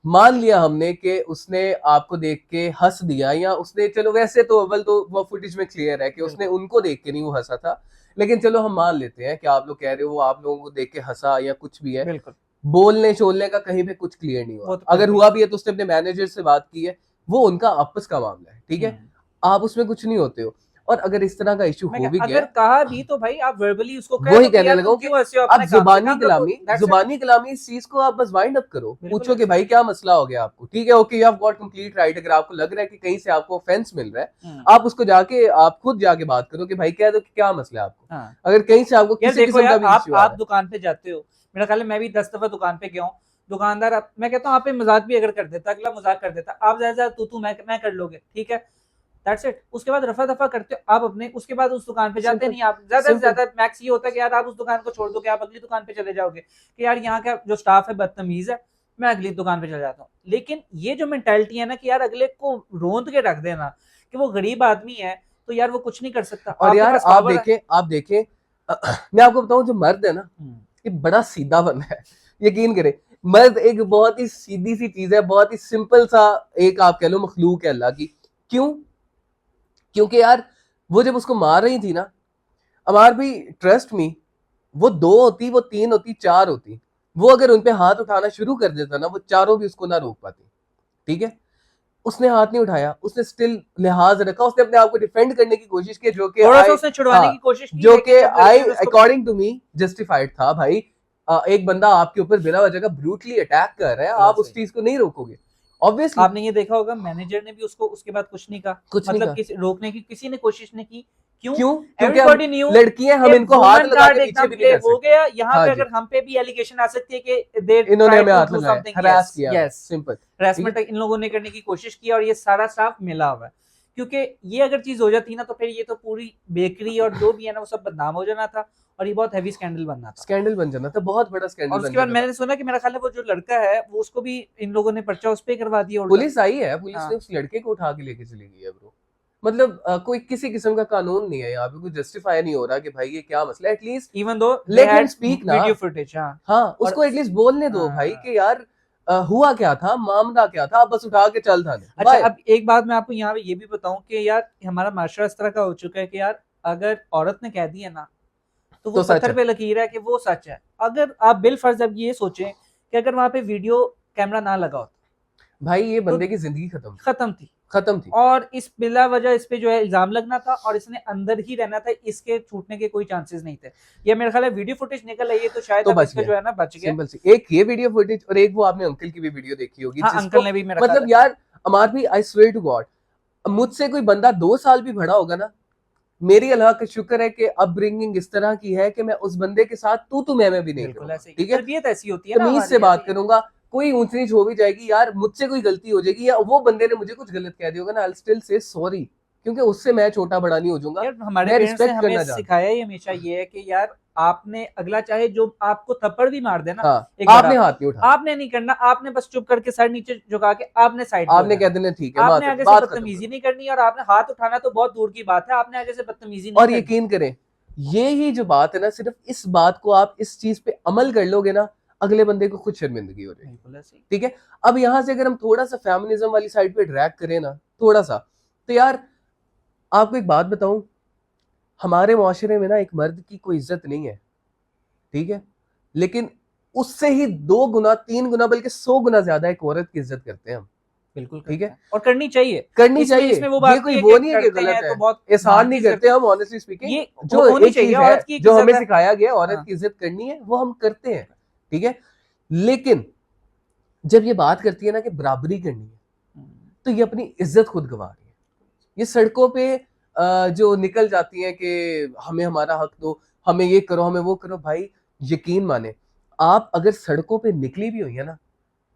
मान लिया हमने कि उसने आपको देख के हंस दिया, या उसने, चलो वैसे तो अव्वल तो वो फुटेज में क्लियर है कि उसने उनको देख के नहीं वो हंसा था, लेकिन चलो हम मान लेते हैं कि आप लोग कह रहे हो वो आप लोगों को देख के हंसा या कुछ भी है, बिल्कुल बोलने छोलने का कहीं पे कुछ क्लियर नहीं हुआ। अगर हुआ भी है तो उसने अपने मैनेजर से बात की है, वो उनका आपस का मामला है, ठीक है, आप उसमें कुछ नहीं होते हो। और अगर इस तरह का इशू हो भी गया, अगर कहा भी तो भाई आप वर्बली उसको कह वही दो कि कहने यार लगा तुम कि क्यों हंसे हो, आप अपने काम से काम रखो। That's it. जुबानी कलामी इस चीज को आप बस वाइंड अप करो, बिल्कुल पूछो कि ऐसे। भाई क्या मसला हो गया आपको, ठीक है, okay, you have got complete right. अगर आपको लग रहा है कि कहीं से आपको ऑफेंस मिल रहा है, आप उसको जाके आप खुद जाके बात करो कि भाई कह दो कि क्या मसला है आपको। हाँ। अगर कहीं से आपको यार किसी देखो किस्म का यार, भी इश्यू आ रहा आप दुकान पे जाते हो, मेरा ख्याल है मैं भी 10 दफा दुकान पे गया हूँ, दुकानदार मैं कहता हूँ आप पे मजाक भी अगर कर देता, अगला मजाक कर देता, आप ज्यादा तू मैं कर लोगे, ठीक है, दैट्स इट। उसके बाद रफा दफा करते हो आप अपने, उसके बाद उस दुकान पे जाते नहीं आप, ज्यादा से ज्यादा मैक्स ये होता है कि यार आप उस दुकान को छोड़ दो कि आप अगली दुकान पे चले जाओगे कि यार यहाँ का जो स्टाफ है बदतमीज है, मैं अगली दुकान पे चले जाता हूँ। लेकिन ये जो मेंटालिटी है ना कि यार अगले को रोंद के रख देना कि वो गरीब आदमी है तो यार वो कुछ नहीं कर सकता। और यार आप देखें मैं आपको बताऊं, जो मर्द है ना, ये बड़ा सीधा बंदा है, यकीन करें, मर्द एक बहुत ही सीधी सी चीज है, बहुत ही सिंपल सा एक आप कह लो मखलूक है अल्लाह की। क्यों? क्योंकि यार वो जब उसको मार रही थी ना, अमार भी ट्रस्ट मी, वो 2 होती, वो 3 होती, 4 होती, वो अगर उनपे हाथ उठाना शुरू कर देता ना, वो चारों भी उसको ना रोक पाती, ठीक है। उसने हाथ नहीं उठाया, उसने स्टिल लिहाज रखा, उसने अपने आप को डिफेंड करने की कोशिश की, जो कि थोड़ा सा उसने छुड़वाने की कोशिश की, जो कि I according to me justified था। भाई एक बंदा आपके ऊपर बिना वजह का ब्रूटली अटैक कर रहा है, आप उस चीज को नहीं रोकोगे। ऑब्वियसली आपने ये देखा होगा मैनेजर ने भी उसको उसके बाद कुछ नहीं कहा, कुछ मतलब नहीं कहा। रोकने की किसी ने कोशिश नहीं की। क्यों? क्योंकि एवरीबॉडी न्यू लड़कियां, हम इनको हाथ लगा के पीछे भी नहीं कर सकते। हो गया यहाँ हाँ पे, जी। अगर हम पे भी एलिगेशन आ सकती है कि इन्होंने हमें हाथ लगाया, हरास किया, यस, सिंपल हरासमेंट इन लोगों ने करने की कोशिश की और ये सारा स्टाफ मिला हुआ है। क्योंकि ये अगर चीज हो जाती ना तो फिर ये तो पूरी बेकरी और जो भी है ना वो सब बदनाम हो जाना था और ये बहुत हैवी स्कैंडल बनना था, स्कैंडल बन जाना था, बहुत बड़ा स्कैंडल। और उसके बाद मैंने सुना कि मेरा ख्याल है वो जो लड़का है वो उसको भी इन लोगों ने पर्चा उस पे करवा दिया। पुलिस आई है, पुलिस ने उस लड़के को उठा के लेके चली गई है ब्रो। मतलब कोई किसी किस्म का कानून नहीं है यहाँ पे, कोई जस्टिफाई नहीं हो रहा कि भाई ये क्या मसला है। At least even though let him speak ना, वीडियो फुटेज, हाँ उसको एटलीस्ट बोलने दो भाई कि यार हुआ क्या था, मामला क्या था, बस उठा के चल था। अच्छा अब एक बात मैं आपको यहाँ पे ये भी बताऊं कि यार हमारा माशरा इस तरह का हो चुका है कि यार अगर औरत ने कह दिया ना तो वो पत्थर पे लकीर है कि वो सच है। अगर आप बिल फर्ज अब ये सोचें कि अगर वहां पे वीडियो कैमरा ना लगा होता भाई ये बंदे की जिंदगी खत्म थी और इस बिला वजह इस पे जो है इल्जाम लगना था और इसने अंदर ही रहना था, इसके छूटने के कोई चांसेस नहीं थे। ये मेरे ख्याल है वीडियो फुटेज निकल आई है तो शायद अब इसका जो है ना बच गया। सिंपल सी एक ये वीडियो फुटेज और एक वो आपने अंकल की भी वीडियो देखी होगी। हाँ, अंकल ने भी मेरा मतलब यार अमार भी, आई स्वेयर टू गॉड, मुझसे कोई बंदा 2 साल भी बड़ा होगा ना, मेरी अल्लाह का शुक्र है कि अपब्रिंगिंग इस तरह की है कि मैं उस बंदे के साथ तू मैं भी नहीं करूंगा, ठीक है, तरबियत ऐसी होती है ना, तमीज से बात करूंगा। कोई ऊंच नीच हो भी जाएगी यार, मुझसे कोई गलती हो जाएगी या वो बंदे ने मुझे कुछ गलत कह दिया होगा ना, I will still say sorry, क्योंकि उससे मैं छोटा बड़ा नहीं हो जाऊंगा। हमारे पेरेंट्स ने हमें सिखाया ही हमेशा ये है कि यार आपने अगला चाहे जो आपको थप्पड़ भी मार देना, आपने हाथ नहीं उठाना, आपने नहीं करना, आपने बस चुप करके सर नीचे झुका के आपने साइड, आपने कह देना ठीक है, आपने आगे से बदतमीजी नहीं करनी और आपने हाथ उठाना तो बहुत दूर की बात है, आपने आगे से बदतमीजी नहीं। और यकीन करें ये ही जो बात है ना, सिर्फ इस बात को आप इस चीज पे अमल कर लोगे ना, अगले बंदे को खुद शर्मिंदगी हो रही है, ठीक है। अब यहां से अगर हम थोड़ा सा फेमिनिज्म वाली साइड पे ड्रैग करें ना थोड़ा सा, तो यार आपको एक बात बताऊं, हमारे मुआशरे में ना एक मर्द की कोई इज्जत नहीं है, ठीक है, लेकिन उससे ही 2 गुना 3 गुना बल्कि 100 गुना ज्यादा एक औरत की इज्जत करते हैं हम। बिल्कुल ठीक है, और करनी चाहिए इसमें वो बात कोई वो नहीं है कि गलत है, तो एहसान नहीं करते हम, ऑनेस्टली स्पीकिंग ये जो एक चीज है जो हमें सिखाया गया, औरत की इज्जत करनी है, वो हम करते हैं, ठीक है। लेकिन जब ये बात करती है ना कि बराबरी करनी है, तो ये अपनी इज्जत खुद गवा रही है। ये सड़कों पे जो निकल जाती हैं कि हमें हमारा हक दो, हमें ये करो, हमें वो करो, भाई यकीन माने आप अगर सड़कों पे निकली भी हुई है ना,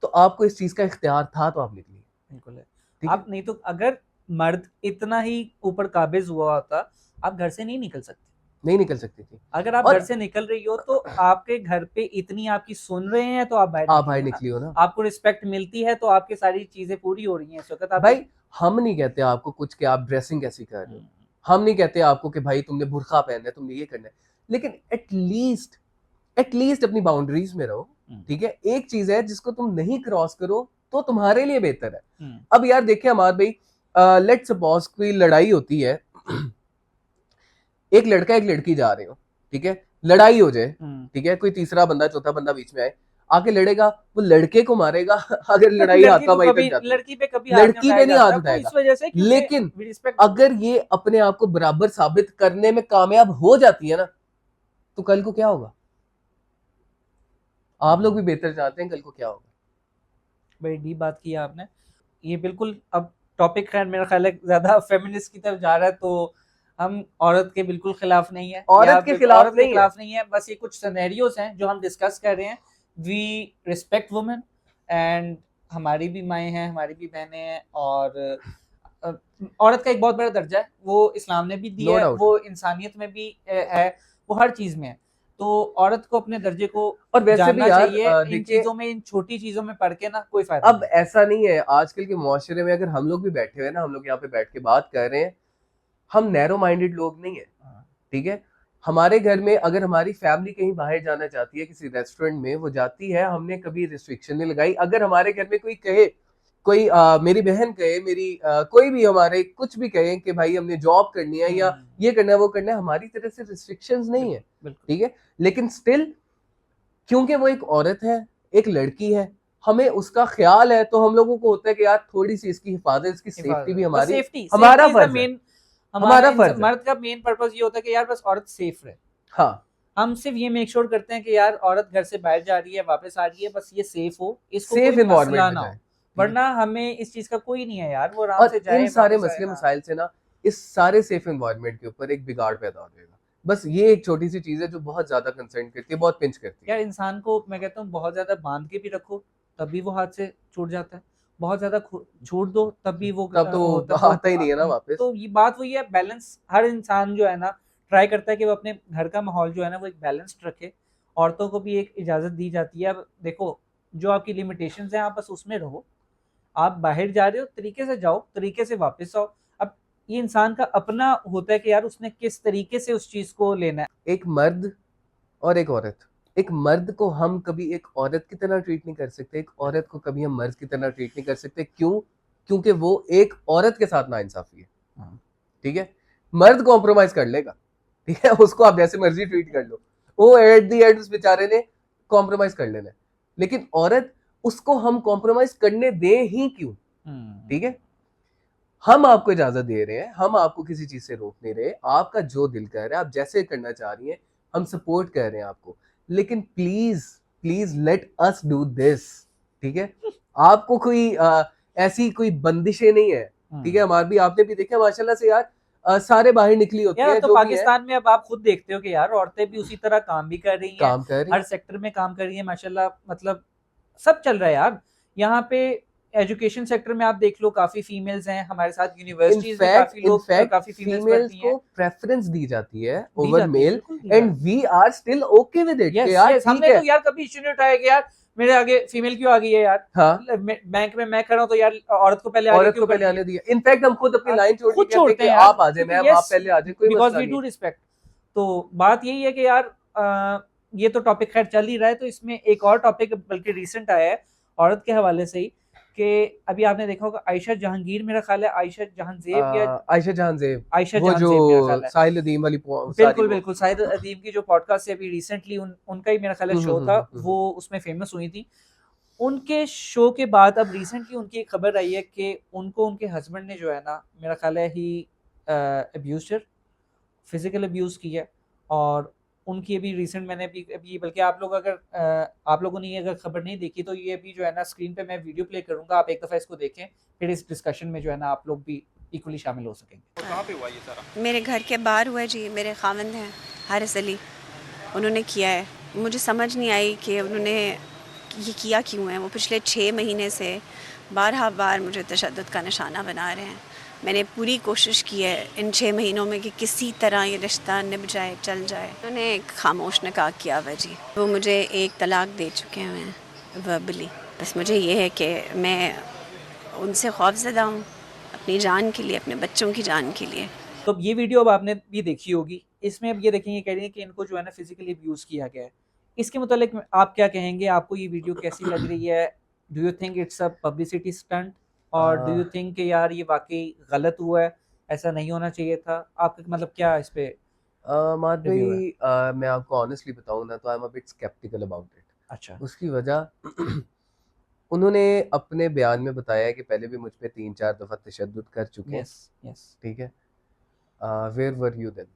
तो आपको इस चीज का इख्तियार था तो आप निकली, बिल्कुल है। आप नहीं तो अगर मर्द इतना ही ऊपर काबिज हुआ होता आप घर से नहीं निकल सकती थी। अगर आप घर से निकल रही हो तो आपके घर पे इतनी आपकी सुन रहे हैं तो आप बाहर निकली हो ना, आपको रिस्पेक्ट मिलती है तो आपकी सारी चीजें पूरी हो रही हैं इस वक्त। भाई हम नहीं कहते आपको कुछ कि आप ड्रेसिंग कैसी कर रहे हो, हम नहीं कहते आपको कि भाई तुमने बुर्का पहनना है, तुमने ये करना है, लेकिन एटलीस्ट अपनी बाउंड्रीज में रहो, ठीक है, एक चीज है जिसको तुम नहीं क्रॉस करो तो तुम्हारे लिए बेहतर है। अब यार देखिए अमार भाई, लेट्स सपोज कोई लड़ाई होती है, एक लड़का एक लड़की जा रहे हो, ठीक है, लड़ाई हो जाए, ठीक है, कोई तीसरा बंदा चौथा बंदा बीच में आए, आके लड़ेगा, वो लड़के को मारेगा अगर लड़ाई हाथापाई तक जाती है, लड़की पे कभी लड़की पे नहीं हाथ उठाएगा, इस वजह से लेकिन अगर ये अपने आप को बराबर साबित करने में कामयाब हो जाती है ना, तो कल को क्या होगा? आप लोग भी बेहतर जानते हैं कल को क्या होगा। बड़ी डीप बात की आपने, ये बिल्कुल अब टॉपिक खैर मेरा ख्याल है ज्यादा फेमिनिस्ट की तरफ जा रहा है, तो हम औरत के बिल्कुल खिलाफ नहीं है, औरत के खिलाफ नहीं है, बस ये कुछ सिनेरियोज हैं जो हम डिस्कस कर रहे हैं। वी रिस्पेक्ट वुमेन एंड हमारी भी माएँ हैं, हमारी भी बहनें हैं, और औरत का एक बहुत बड़ा दर्जा है, वो इस्लाम ने भी दिया है, वो इंसानियत में भी है, वो हर चीज में है। तो औरत को अपने दर्जे को और वैसे भी यार इन चीजों में, इन छोटी चीजों में पढ़ के ना कोई फायदा अब ऐसा नहीं है आजकल के मुआशरे में, अगर हम लोग भी बैठे हुए ना, हम लोग यहाँ पे बैठ के बात कर रहे हैं, हम नैरो माइंडेड लोग नहीं है, ठीक है। हमारे घर में अगर हमारी फैमिली कहीं बाहर जाना चाहती है, किसी रेस्टोरेंट में वो जाती है, हमने कभी रिस्ट्रिक्शन नहीं लगाई। अगर हमारे घर में कोई कहे, कोई मेरी बहन कहे, मेरी कोई भी हमारे कुछ भी कहे कि भाई हमने जॉब करनी है या ये करना है वो करना है, हमारी तरफ से रिस्ट्रिक्शंस नहीं है, ठीक है। लेकिन स्टिल क्योंकि वो एक औरत है, एक लड़की है, हमें उसका ख्याल है, तो हम लोगों को होता है कि यार थोड़ी सी इसकी हिफाजत, इसकी सेफ्टी भी हमारी, हमारा फर्ज है, हमारा फर्ज है। मर्द का मेन पर्पस ये होता है कि यार बस औरत सेफ रहे। हाँ, हम सिर्फ ये मेक श्योर करते हैं कि यार औरत घर से बाहर जा रही है, वापस आ रही है, बस ये सेफ हो, इसको सेफ कोई मसला एनवायरनमेंट ना में हो, वरना हमें इस चीज का कोई नहीं है यार, वो आराम से जाए। इन सारे मसले मसाइल से ना, इस सारे सेफ एनवायरनमेंट के ऊपर एक बिगाड़ पैदा हो जाएगा। बस ये एक छोटी सी चीज है जो बहुत ज्यादा कंसर्न करती है, बहुत पिंच करती है। यार इंसान को मैं कहता हूँ बहुत ज्यादा बांध के भी रखो तब भी वो हाथ से छूट जाता है, बहुत ज्यादा छूट दो तब भी वो तब तो आता ही नहीं है ना वापस। तो ये बात वही है, बैलेंस। हर इंसान जो है ना ट्राई करता है कि वो अपने घर का माहौल जो है ना वो एक बैलेंस्ड रखे। औरतों को भी एक इजाजत दी जाती है। अब देखो, जो आपकी लिमिटेशंस हैं आप बस उसमें रहो। आप बाहर जा रहे हो, तरीके से जाओ, तरीके से वापस आओ। अब ये इंसान का अपना होता है कि यार उसने किस तरीके से उस चीज को लेना है। एक मर्द और एक औरत, एक मर्द को हम कभी एक औरत की तरह ट्रीट नहीं कर सकते, एक औरत को कभी हम मर्द की तरह ट्रीट नहीं कर सकते। क्यों? क्योंकि वो एक औरत के साथ नाइंसाफी है, ठीक है। मर्द कॉम्प्रोमाइज कर लेगा, ठीक है, उसको आप जैसे मर्जी ट्रीट कर लो, वो एट द एंड उस बेचारे ने कॉम्प्रोमाइज कर लेना है। लेकिन औरत, उसको हम कॉम्प्रोमाइज करने दें ही क्यों, ठीक है। हम आपको इजाजत दे रहे हैं, हम आपको किसी चीज से रोक नहीं रहे, आपका जो दिल कर रहा है, आप जैसे करना चाह रही हैं, हम सपोर्ट कर रहे हैं आपको। लेकिन please please let us do this, ठीक है। आपको कोई ऐसी कोई बंदिशें नहीं है, ठीक है। हमारे भी, आपने भी देखा माशाल्लाह से यार, सारे बाहर निकली होती है। तो पाकिस्तान में अब आप खुद देखते हो कि यार औरतें भी उसी तरह काम भी कर रही हैं, हर सेक्टर में काम कर रही है माशाल्लाह, मतलब सब चल रहा है यार। यहाँ पे एजुकेशन सेक्टर में आप देख लो, काफी फीमेल्स हैं हमारे साथ, यूनिवर्सिटीज में काफी लोग, काफी फीमेल्स को प्रेफरेंस दी जाती है over male, and we are still okay with it. यार हमने तो यार कभी इश्यू नहीं उठाया कि यार मेरे आगे फीमेल क्यों आ गई है यार। हाँ, बैंक में मैं खड़ा हूं तो यार औरत को पहले आने दिया। इनफैक्ट हम खुद अपनी लाइन छोड़ते हैं, आप आ जाए मैम, आप पहले आ जाए, कोई बिकॉज़ वी डू रिस्पेक्ट। तो बात यही है कि यार ये तो टॉपिक खैर चल ही रहा है, तो इसमें एक और टॉपिक बल्कि रिसेंट आया है औरत के हवाले से ही, कि अभी आपने देखा होगा आयशा जहांगीर, मेरा ख्याल है आयशा जहांजेब, वो जो साहिल अदीम वाली, बिल्कुल साहिल अदीम की जो पॉडकास्ट है अभी रिसेंटली उनका ही मेरा ख्याल है शो था, वो उसमें फेमस हुई थी। उनके शो के बाद अब रिसेंटली उनकी एक खबर आई है कि उनको उनके हस्बैंड ने जो है ना, मेरा ख्याल है ही अब्यूज्ड हर, फिजिकल अब्यूज किया। और उनकी अभी रिसेंट मैंने अभी बल्कि आप लोगों ने अगर खबर नहीं देखी तो ये अभी जो है ना स्क्रीन पे मैं वीडियो प्ले करूंगा, आप एक दफ़ा इसको देखें, फिर इस डिस्कशन में जो है ना आप लोग भी इक्वली शामिल हो सकेंगे। कहाँ पे हुआ ये सारा? मेरे घर के बाहर हुआ जी। मेरे खावंद हैं हारिस अली, उन्होंने किया है। मुझे समझ नहीं आई कि उन्होंने ये किया क्यों है। वो पिछले 6 महीने से बार मुझे तशद्दुद का निशाना बना रहे हैं। मैंने पूरी कोशिश की है इन 6 महीनों में कि किसी तरह ये रिश्ता निभ जाए, चल जाए। उन्होंने एक खामोश निकाह किया हुआ जी। वो मुझे एक तलाक दे चुके हैं वर्बली। बस मुझे ये है कि मैं उनसे खौफज़दा हूँ, अपनी जान के लिए, अपने बच्चों की जान के लिए। तो ये वीडियो अब आपने भी देखी होगी। इसमें अब ये देखेंगे, कह रही है कि इनको जो है ना फिजिकली अब्यूज़ किया गया है। इसके मुतालिक आप क्या कहेंगे, आपको ये वीडियो कैसी लग रही है? Do you think it's a publicity stunt, और डू यू थिंक कि यार ये वाकई गलत हुआ है, ऐसा नहीं होना चाहिए था? आपका मतलब क्या इस पे माद रिव्यू है? भाई, मैं आपको ऑनेस्टली बताऊं ना तो I am a bit sceptical about it. अच्छा। उसकी वजह उन्होंने अपने बयान में बताया है कि पहले भी मुझ पे 3-4 दफा तशद्दुद कर चुके हैं, यस यस। ठीक है। Where were you then?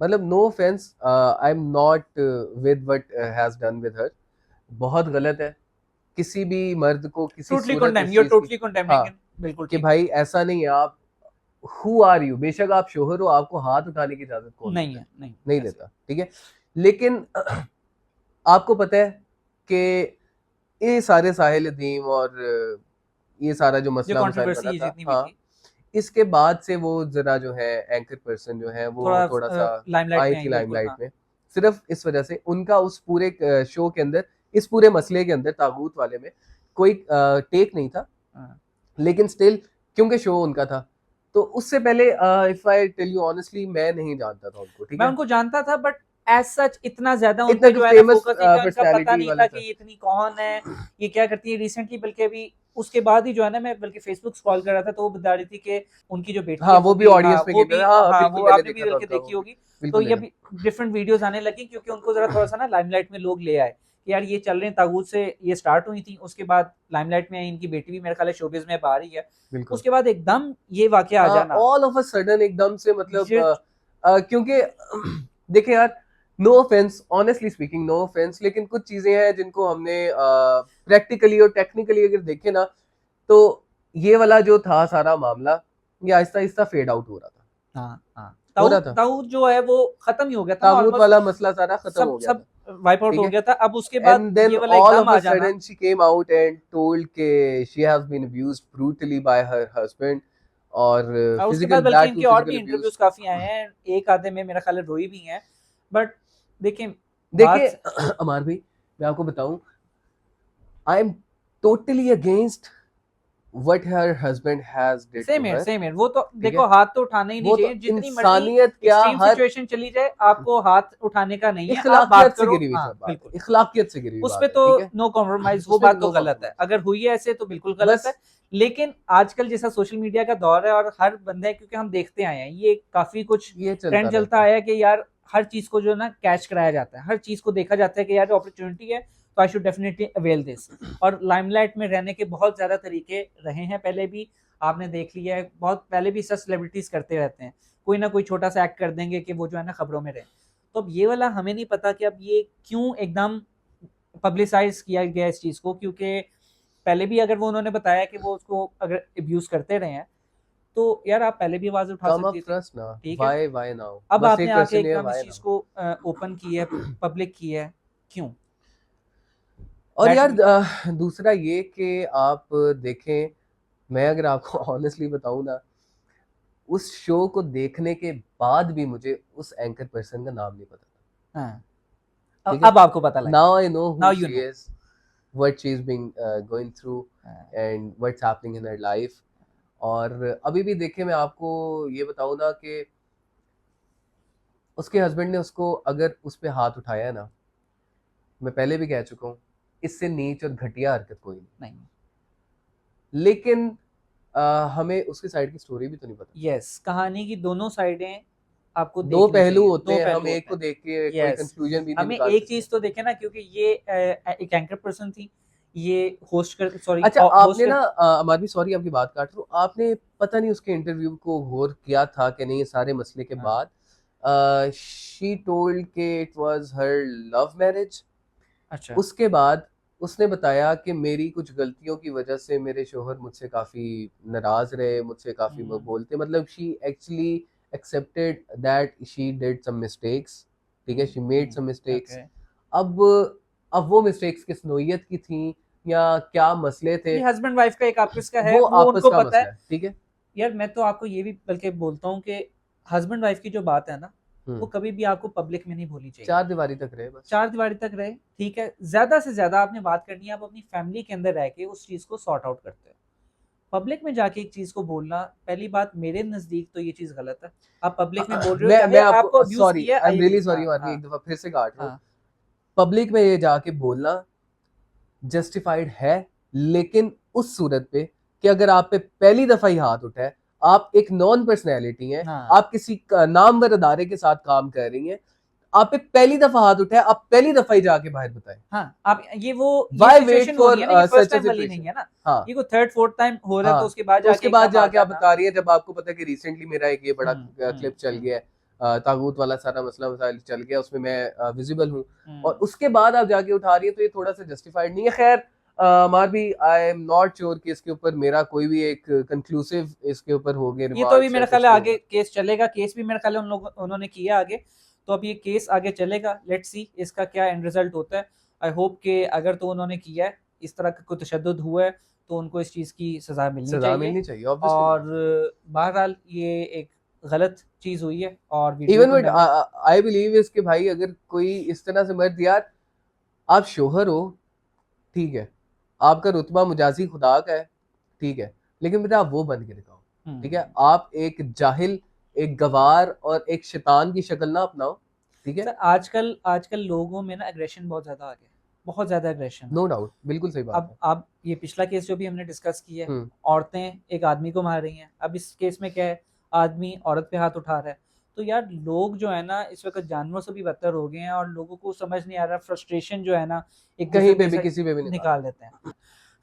मतलब no offence, I am not with what has done with her, बहुत गलत है। किसी भी मर्द को किसी टोटली सूरत कंडेम, उस यू आर चीज की, टोटली कंडेमिंग हाँ, इट, बिल्कुल कि ठीक। भाई ऐसा नहीं है। आप हु आर यू? बेशक आप शोहर हो, आपको हाथ उठाने की इजाजत कौन नहीं देता है, है? नहीं नहीं ऐसे। देता, ठीक है। लेकिन आपको पता है कि ये सारे साहिल दीम और ये सारा जो जो मसला मसाइल बना कंट्रोवर्सी था, जितनी भी हाँ, थी, इसके बाद से वो जरा जो है एंकर पर्सन जो है वो थोड़ा थोड़ा सा लाइमलाइट आई में आई, थी बिल्कुल लाइमलाइट हाँ। में। सिर्फ इस वजह से उनका उस पूरे शो के अंदर, इस पूरे मसले के अंदर, ताबूत वाले में कोई टेक नहीं था। हाँ। लेकिन स्टिल क्योंकि शो उनका था, तो उससे पहले if I tell you honestly मैं नहीं जानता था उनको, ठीक मैं है। उनको जानता था, बट एज सच इतना ज्यादा उन इतना पे जो जो है ना फेमस फोकस नहीं था, उनका पता पर्सनालिटी नहीं वाले था था। कि ये इतनी कौन है, ये क्या करती है रिसेंटली। बल्कि अभी उसके बाद ही जो है ना, मैं बल्कि फेसबुक स्क्रॉल कर रहा था तो वो बता रही थी कि उनकी जो बेटी हाँ, है वो भी हाँ ऑडियंस में वो गिर भी, रहा है। हाँ, हाँ बिल्कुल वो मैंने आपने भी देखा था बल्कि उनका, देखी वो होगी। तो बिल्कुल ये देखा। भी डिफरेंट वीडियोस आने लगी क्योंकि उनको जरा थोड़ा सा ना लाइमलाइट में लोग ले आए कि यार ये चल रहे हैं, तागूत से ये स्टार्ट हुई थी, उसके बाद लाइमलाइट में आई, इनकी बेटी भी मेरे ख्याल है शोबिज में आ रही है, बिल्कुल। उसके बाद एकदम ये वाकया आ जाना। ऑल ऑफ अ सडन एकदम से, मतलब ये क्योंकि देखिए यार, no offence, honestly speaking no offence, लेकिन कुछ चीजें हैं जिनको हमने प्रैक्टिकली और टेक्निकली अगर देखे ना, तो ये वाला जो था सारा मामला, ये आहिस्ता आहिस्ता फेड आउट हो रहा था, हाँ हाँ, हो रहा ताऊद था। ताऊद जो है वो खत्म ही हो गया था ना, ताबूत ऑलमोस्ट वाला मसला सारा खत्म हो सब गया सब था, वाइप आउट ठीक हो है। गया था। अब उसके बाद And then ये वाला all एकदम of आ a जाना। sudden she came out and told कि she has been abused brutally by her husband, और और उसके physical, बाद बल्कि that too इनके और भी physical abuse। इंटरव्यूज काफी आए हैं, एक आधे में मेरा ख्याल है रोई भी हैं। बट देखें देखिए बात, अमार भाई, मैं आपको बताऊं, I am totally against what her husband has did to her, same है वो तो ठीक देखो, है। हाथ तो उठाना ही नहीं वो तो चाहिए, जितनी मर्जी इंसानियत क्या, एक्सट्रीम हर सिचुएशन चली जाए, आपको हाथ उठाने का नहीं है, आप बात इखलाकियत से करो। गिरी हुई हाँ सब बात बिल्कुल, है, इखलाकियत से गिरी हुई उस बात पे है, तो ठीक है। नो कॉम्प्रोमाइज, वो उसमें बात तो no गलत है, compromise। अगर हुई है ऐसे तो बिल्कुल गलत है। बस लेकिन आजकल जैसा सोशल मीडिया का दौर है और हर बंदा है, क्योंकि हम देखते आए हैं ये काफी कुछ ये चलता ट्रेंड चलता रहता है। आया है कि यार हर चीज को जो है ना कैच कराया जाता है, हर चीज को देखा जाता है कि यार अपॉर्चुनिटी है तो I should definitely avail this. और लाइमलाइट में रहने के बहुत ज्यादा तरीके रहे हैं, पहले भी आपने देख लिया है, बहुत पहले भी सब सेलिब्रिटीज करते रहते हैं, कोई ना कोई छोटा सा एक्ट कर देंगे कि वो जो है ना खबरों में रहे। तो अब ये वाला हमें नहीं पता कि अब ये क्यों एकदम पब्लिसाइज किया गया इस चीज को, क्योंकि पहले भी अगर वो उन्होंने बताया कि वो उसको अगर अब्यूज करते रहे हैं तो यार आप पहले भी आवाज उठा कम सकती अप थी, ट्रस्ट ना, ठीक है। Why now? अब बस आपने एक आके क्वेश्चन है, एकदम इस व्हाई चीज नाउ? को ओपन की है, पब्लिक की है, क्यों? और That यार we- दूसरा ये कि आप देखें, मैं अगर आपको ऑनेस्टली बताऊं ना, उस शो को देखने के बाद भी मुझे उस एंकर पर्सन का नाम नहीं पता था, हाँ, ठीक है। अब आपको पता लग नाउ गया, I know now who you she know। Is, what she is being going through हाँ, and what's happening in her life. और अभी भी देखिए, मैं आपको ये बताऊं ना कि उसके हस्बैंड ने उसको अगर उस पे हाथ उठाया है ना, मैं पहले भी कह चुका हूँ, इससे नीच और घटिया हरकत कोई नहीं। नहीं, लेकिन हमें उसकी साइड की स्टोरी भी तो नहीं पता। यस, कहानी की दोनों साइडें आपको दो देखनी पहलू चाहिए, होते दो हैं, पहलू हम एक होते को हैं। देख के कोई यस, कंक्लूजन भी नहीं हमें निकाल एक सकते। चीज तो देखे ना, क्योंकि ये एक एंकर पर्सन थी, ये होस्ट कर, सॉरी अच्छा, होस्ट आपने कर, ना अमार भी, सॉरी आपकी बात काट रहा हूँ, आपने पता नहीं उसके इंटरव्यू को गौर किया था कि नहीं, ये सारे मसले के हाँ, बाद शी टोल्ड के it was her love marriage. अच्छा, उसके बाद उसने बताया कि मेरी कुछ गलतियों की वजह से मेरे शोहर मुझसे काफी नाराज रहे, मुझसे काफी बोलते, मतलब she actually accepted that she did some mistakes, ठीक है, she made some mistakes. Okay. अब अब वो मिस्टेक्स किस नोयत की थी या क्या मसले थे, ये हस्बैंड वाइफ का एक आपस का है, वो वो आपस उनको का पता मसला है। है, ठीक है। यार मैं तो आपको ये भी बल्कि बोलता हूँ कि हस्बैंड वाइफ की जो बात है ना, वो कभी भी आपको पब्लिक में नहीं भूलनी चाहिए। चार दीवारी तक रहे बस। चार दीवारी तक रहे, ठीक है। ज्यादा से ज्यादा आपने बात करनी है, आप अपनी फैमिली के अंदर रह के उस चीज को सॉर्ट आउट करते हो। पब्लिक में जाके एक चीज को बोलना, पहली बात मेरे नजदीक तो ये चीज गलत है। आप पब्लिक में बोल रहे हो, मैं चाहे आपको आपको अब्यूज सॉरी, किया, आई एम रियली सॉरी, हाँ, एक दफा फिर से काट रहा हूँ। हाँ, पब्लिक में ये जाके बोलना जस्टिफाइड है, लेकिन उस सूरत पे कि अगर आप पे पहली दफा ही हाथ उठा है, आप एक नॉन पर्सनैलिटी हैं, हाँ। आप किसी नामवर अदारे के साथ काम कर रही हैं, आप पे पहली दफा हाथ उठा है, आप पहली दफा ही जाके बाहर बताएं। हाँ, आप ये वो Why ये wait सिचुएशन हो रही है ना, ये for, first such a time वाली situation? नहीं है ना, हाँ, ये को थर्ड फोर्थ टाइम हो रहा है, हाँ, तो उसके बाद तो उसके बाद जाके आप बताना। बता रही है, जब आपको पता है कि रिसेंटली मेरा एक ये बड़ा क्लिप चल हम्म, गया है, तागूत वाला सारा मसला मसाइल चल गया, उसमें मैं विजिबल हूँ, और हम्म। उसके बाद आप जाके उठा रही है, तो ये थोड़ा सा जस्टिफाइड नहीं है। खैर मार भी आई एम नॉट श्योर कि इसके ऊपर मेरा कोई भी एक कंक्लूसिव इसके ऊपर हो गया ये तो अभी रिमार्क्स मेरा या ख्याल कुछ है भी आगे होगा। केस चलेगा, केस भी मेरा ख्याल है उन्होंने किया आगे, तो अब ये केस आगे चलेगा, लेट्स सी इसका क्या एंड रिजल्ट होता है। आई होप कि अगर तो उन्होंने किया है, इस तरह का कोई तशद्दुद हुआ है, तो उनको इस चीज़ की सज़ा मिलनी चाहिए। obviously। और बहरहाल ये एक गलत चीज़ हुई है, और वीडियो इवन को विद मैंने आई बिलीव इज कि भाई अगर कोई इस तरह से मर्द, यार आप शोहर हो, ठीक है, आपका रुतबा मुजाजी खुदा का है, ठीक है, लेकिन बेटा आप वो बन के दिखाओ, ठीक है, आप एक जाहिल, एक गवार और एक शैतान की शक्ल ना अपनाओ, ठीक है। सर आजकल लोगों में ना एग्रेशन बहुत ज़्यादा आ गया, बहुत ज़्यादा एग्रेशन। नो डाउट, बिल्कुल सही बात है। अब ये पिछला केस जो भी हमने डिस्कस किया है, हम्म, औरतें एक आदमी को मार रही हैं, अब इस केस में क्या है, आदमी औरत पे हाथ उठा रहा है। तो यार लोग जो है ना इस वक्त जानवरों से भी बदतर हो गए हैं, और लोगों को समझ नहीं आ रहा, फ्रस्ट्रेशन जो है ना एक कहीं दूसरे पे भी पे किसी पे भी निकाल देते हैं।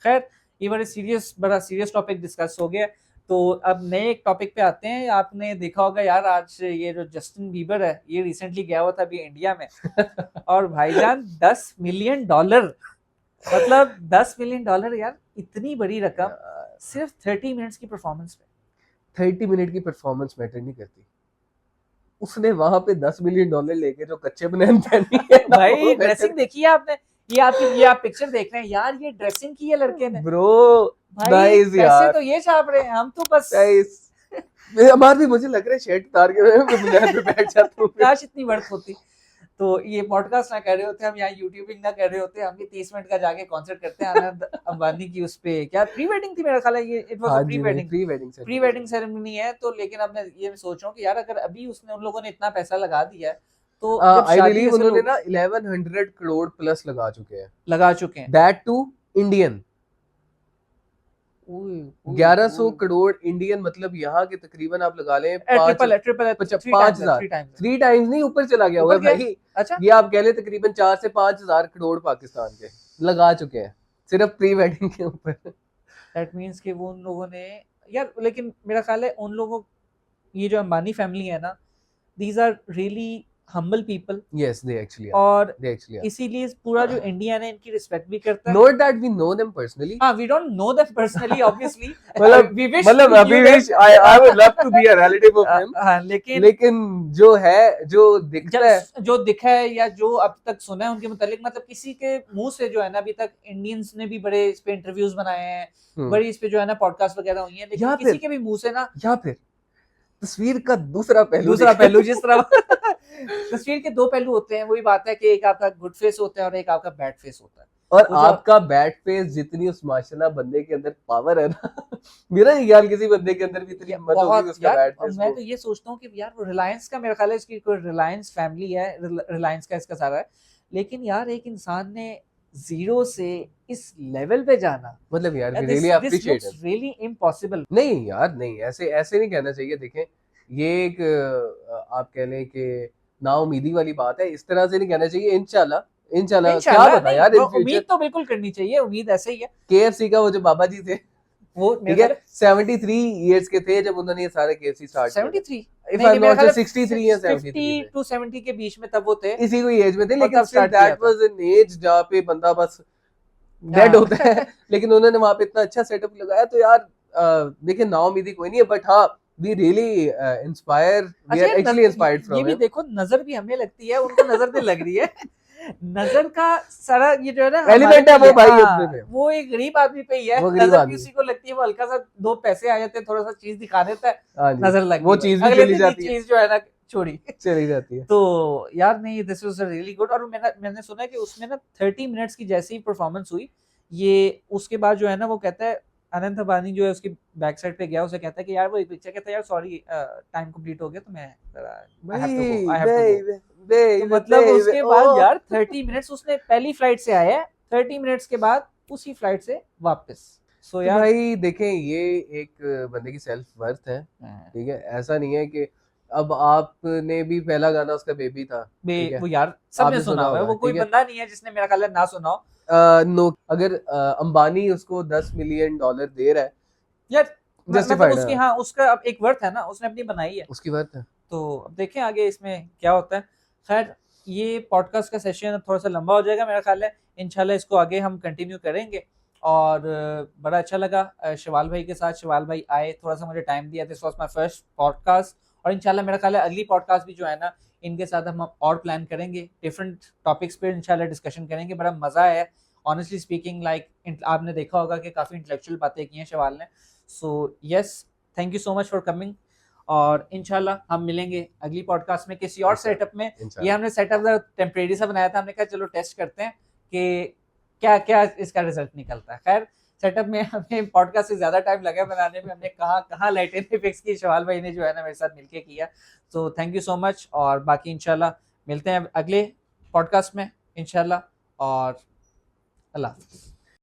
खैर ये बड़ा सीरियस टॉपिक डिस्कस हो गया, तो अब नए एक टॉपिक पे आते हैं। आपने देखा होगा यार, आज ये जो जस्टिन बीबर है, ये रिसेंटली गया हुआ था अभी इंडिया में, और भाईजान $10 मिलियन, मतलब $10 मिलियन यार, इतनी बड़ी रकम सिर्फ 30 मिनट्स की परफॉर्मेंस पे। 30 मिनट की परफॉर्मेंस मैटर नहीं करती, उसने वहां पे $10 मिलियन लेके जो कच्चे बनैन पहनी है ना, भाई वो ड्रेसिंग देखी है आपने, ये आप पिक्चर देख रहे हैं यार, ये ड्रेसिंग की है लड़के ने ब्रो, भाई, नाइस पैसे यार, तो ये छाप रहे हैं, हम तो बस नाइस। हमारे भी मुझे लग रहा है शर्ट उतार के मैं बुनियाद पे बैठ जाता हूँ। काश इतनी वर्थ होती। तो ये पॉडकास्ट ना कर रहे होते हम, यहाँ यूट्यूबिंग ना कर रहे होते हम, भी 30 मिनट का जाके कॉन्सर्ट करते हैं आनंद अंबानी की, उस पे क्या प्री वेडिंग थी मेरा ख्याल है, ये इट वाज हाँ अ जी, प्री वेडिंग सेरेमनी है। तो लेकिन अब मैं ये सोच रहा हूँ कि यार अगर अभी उसने उन लोगों ने इतना पैसा लगा दिया है, तो जब आई शादी बिलीव ऐसे उन्होंने लोग ना 1100 करोड़ प्लस लगा चुके हैं, लगा चुके हैं, that too Indian. 1100 crore Indian, मतलब यहाँ के तकरीबन आप लगा लें ट्रिपल 5,000, 3 टाइम्स नहीं, ऊपर चला गया हुआ है ऊपर भाई। अच्छा ये आप कह लें तकरीबन 4 से 5,000 करोड़ पाकिस्तान के लगा चुके हैं सिर्फ प्री वेडिंग के ऊपर। दैट मींस कि वो उन लोगों ने यार, लेकिन मेरा ख्याल है उन लोगों, ये जो अंबानी फैमिली है ना, these are really humble people, yes they actually और आर, इसीलिए पूरा जो इंडिया है इनकी रिस्पेक्ट भी करता है। Not that we know them personally, हाँ, we don't know them personally obviously, मतलब अभी wish I would love to be a relative of him, हाँ, लेकिन जो है, जो दिखता है, जो दिखा है या जो अब तक सुना है उनके मुतालिक, मतलब किसी के मुंह से जो है ना, अभी तक इंडियंस ने भी बड़े इस पे इंटरव्यूज बनाए हैं, बड़ी इस पे जो है ना पॉडकास्ट वगैरह हुई हैं, लेकिन किसी के भी मुंह से ना, या फिर तस्वीर का दूसरा पहलू जिस तरह तस्वीर के दो पहलू होते हैं, वही बात है कि एक आपका गुड फेस होता है और एक आपका बैड फेस होता है, और तो आपका बैड फेस जितनी उस माशाल्लाह बंदे के अंदर पावर है ना, मेरा ये ख्याल किसी बंदे के अंदर भी इतनी हिम्मत होगी उसका यार, बैड फेस मैं को। तो ये सोचता हूँ कि यार वो रिलायंस का, मेरा ख्याल है इसकी कोई रिलायंस फैमिली है, रिलायंस का इसका सारा है, लेकिन यार एक इंसान ने जीरो से इस लेवल पे जाना, मतलब यार we this, really this appreciate looks really impossible। नहीं यार, नहीं ऐसे ऐसे नहीं कहना चाहिए। देखें, ये एक आप कह लें कि नाउमीदी वाली बात है, इस तरह से नहीं कहना चाहिए। इंशाल्लाह इंशाल्लाह क्या पता नहीं, यार, इन उम्मीद फ्यूचर तो बिल्कुल करनी चाहिए, उम्मीद ऐसे ही है। केएफसी का वो जो बाबा जी थे, वो ठीक है, 73 इयर्स के थे जब उन्होंने ये सारे केएफसी स्टार्ट किया। 73 इफ नहीं, आई एम मेरा नॉट ख्याल है 63 या 73 50 थे, टू 70 के बीच में तब वो थे, इसी कोई एज में थे, और लेकिन तब start that was an age जहाँ पे बंदा बस डेड होता है, लेकिन उन्होंने वहां पे इतना अच्छा सेटअप लगाया। तो यार देखिए, नाउमीदी कोई नहीं है, बट हाँ we really inspire, we are actually inspired ये फ्रॉम भी हिम। देखो, नजर भी हमें लगती है, उनको नजर नहीं लग रही है। नजर का सारा ये जो है ना एलिमेंट है वो भाई अपने में, वो एक गरीब आदमी पे ही है, वो गरीब नजर आदमी, किसी को लगती है, वो हल्का सा दो पैसे आ जाते हैं, थोड़ा सा चीज दिखा देता है, हाँ जी, नजर लग वो गई, चीज भी अगले चली दिन जाती है, चीज जो है ना छोड़ी। चली जाती है। तो यार नहीं, दिस वाज रियली गुड। और मैंने सुना है कि उसमें ना 30 मिनट्स की जैसी ही परफॉर्मेंस हुई, ये उसके बाद जो है ना वो कहता है अनंत अंबानी जो है उसकी बैक साइड पे गया, उसे कहता है कि यार वो एक पिक्चर, कहता है यार सॉरी टाइम कंप्लीट हो गया तो मैं I have to go, I have to go. तो मतलब उसके बाद यार 30 मिनट्स उसने पहली फ्लाइट से आया है, 30 मिनट्स के बाद उसी फ्लाइट से वापस। सो तो यार भाई देखें, ये एक बंदे की सेल्फ वर्थ है, ठीक है। ऐसा नहीं है कि अब आपने भी पहला गाना उसका बेबी था, ठीक है, वो यार सबने आपने सुना सुना हुआ है, होगा, वो कोई ठीक है। बंदा नहीं है जिसने मेरा ख्याल है ना सुना हो। नो, अगर अंबानी उसको $10 मिलियन दे रहा है, यार मतलब जस्टिफाइड उसकी है, हाँ उसका अब एक वर्थ है ना, उसने अपनी बनाई है, उसकी वर्थ है। तो अब देखें आगे इसमें क्या होता है। खैर ये पॉडकास्ट का सेशन थोड़ा सा लंबा हो जाएगा मेरा ख्याल है, इंशाल्लाह इसको आगे हम कंटिन्यू करेंगे। और बड़ा अच्छा लगा शिवाल भाई के साथ, शिवाल भाई आए, थोड़ा सा मुझे टाइम दिया, this was my first podcast. और इंशाल्लाह मेरा ख्याल है अगली पॉडकास्ट भी जो है ना, इनके साथ हम और प्लान करेंगे, डिफरेंट टॉपिक्स पे इंशाल्लाह डिस्कशन करेंगे। बड़ा मज़ा आया ऑनेस्टली स्पीकिंग, लाइक आपने देखा होगा कि काफ़ी इंटेलेक्चुअल बातें की हैं शिवाल ने। So yes, thank you so much for coming, और इंशाल्लाह हम मिलेंगे अगली पॉडकास्ट में किसी और सेटअप में। ये हमने सेटअप टेम्परेरी सा बनाया था, हमने कहा चलो टेस्ट करते हैं कि क्या क्या इसका रिजल्ट निकलता है। खैर सेटअप में हमें पॉडकास्ट से ज़्यादा टाइम लगा बनाने में, हमने कहाँ लाइटें फिक्स की, शवाल भाई ने जो है ना मेरे साथ मिलके किया। तो थैंक यू सो मच, और बाकी इंशाल्लाह मिलते हैं अगले पॉडकास्ट में इंशाल्लाह, और अल्लाह हाफ़िज़।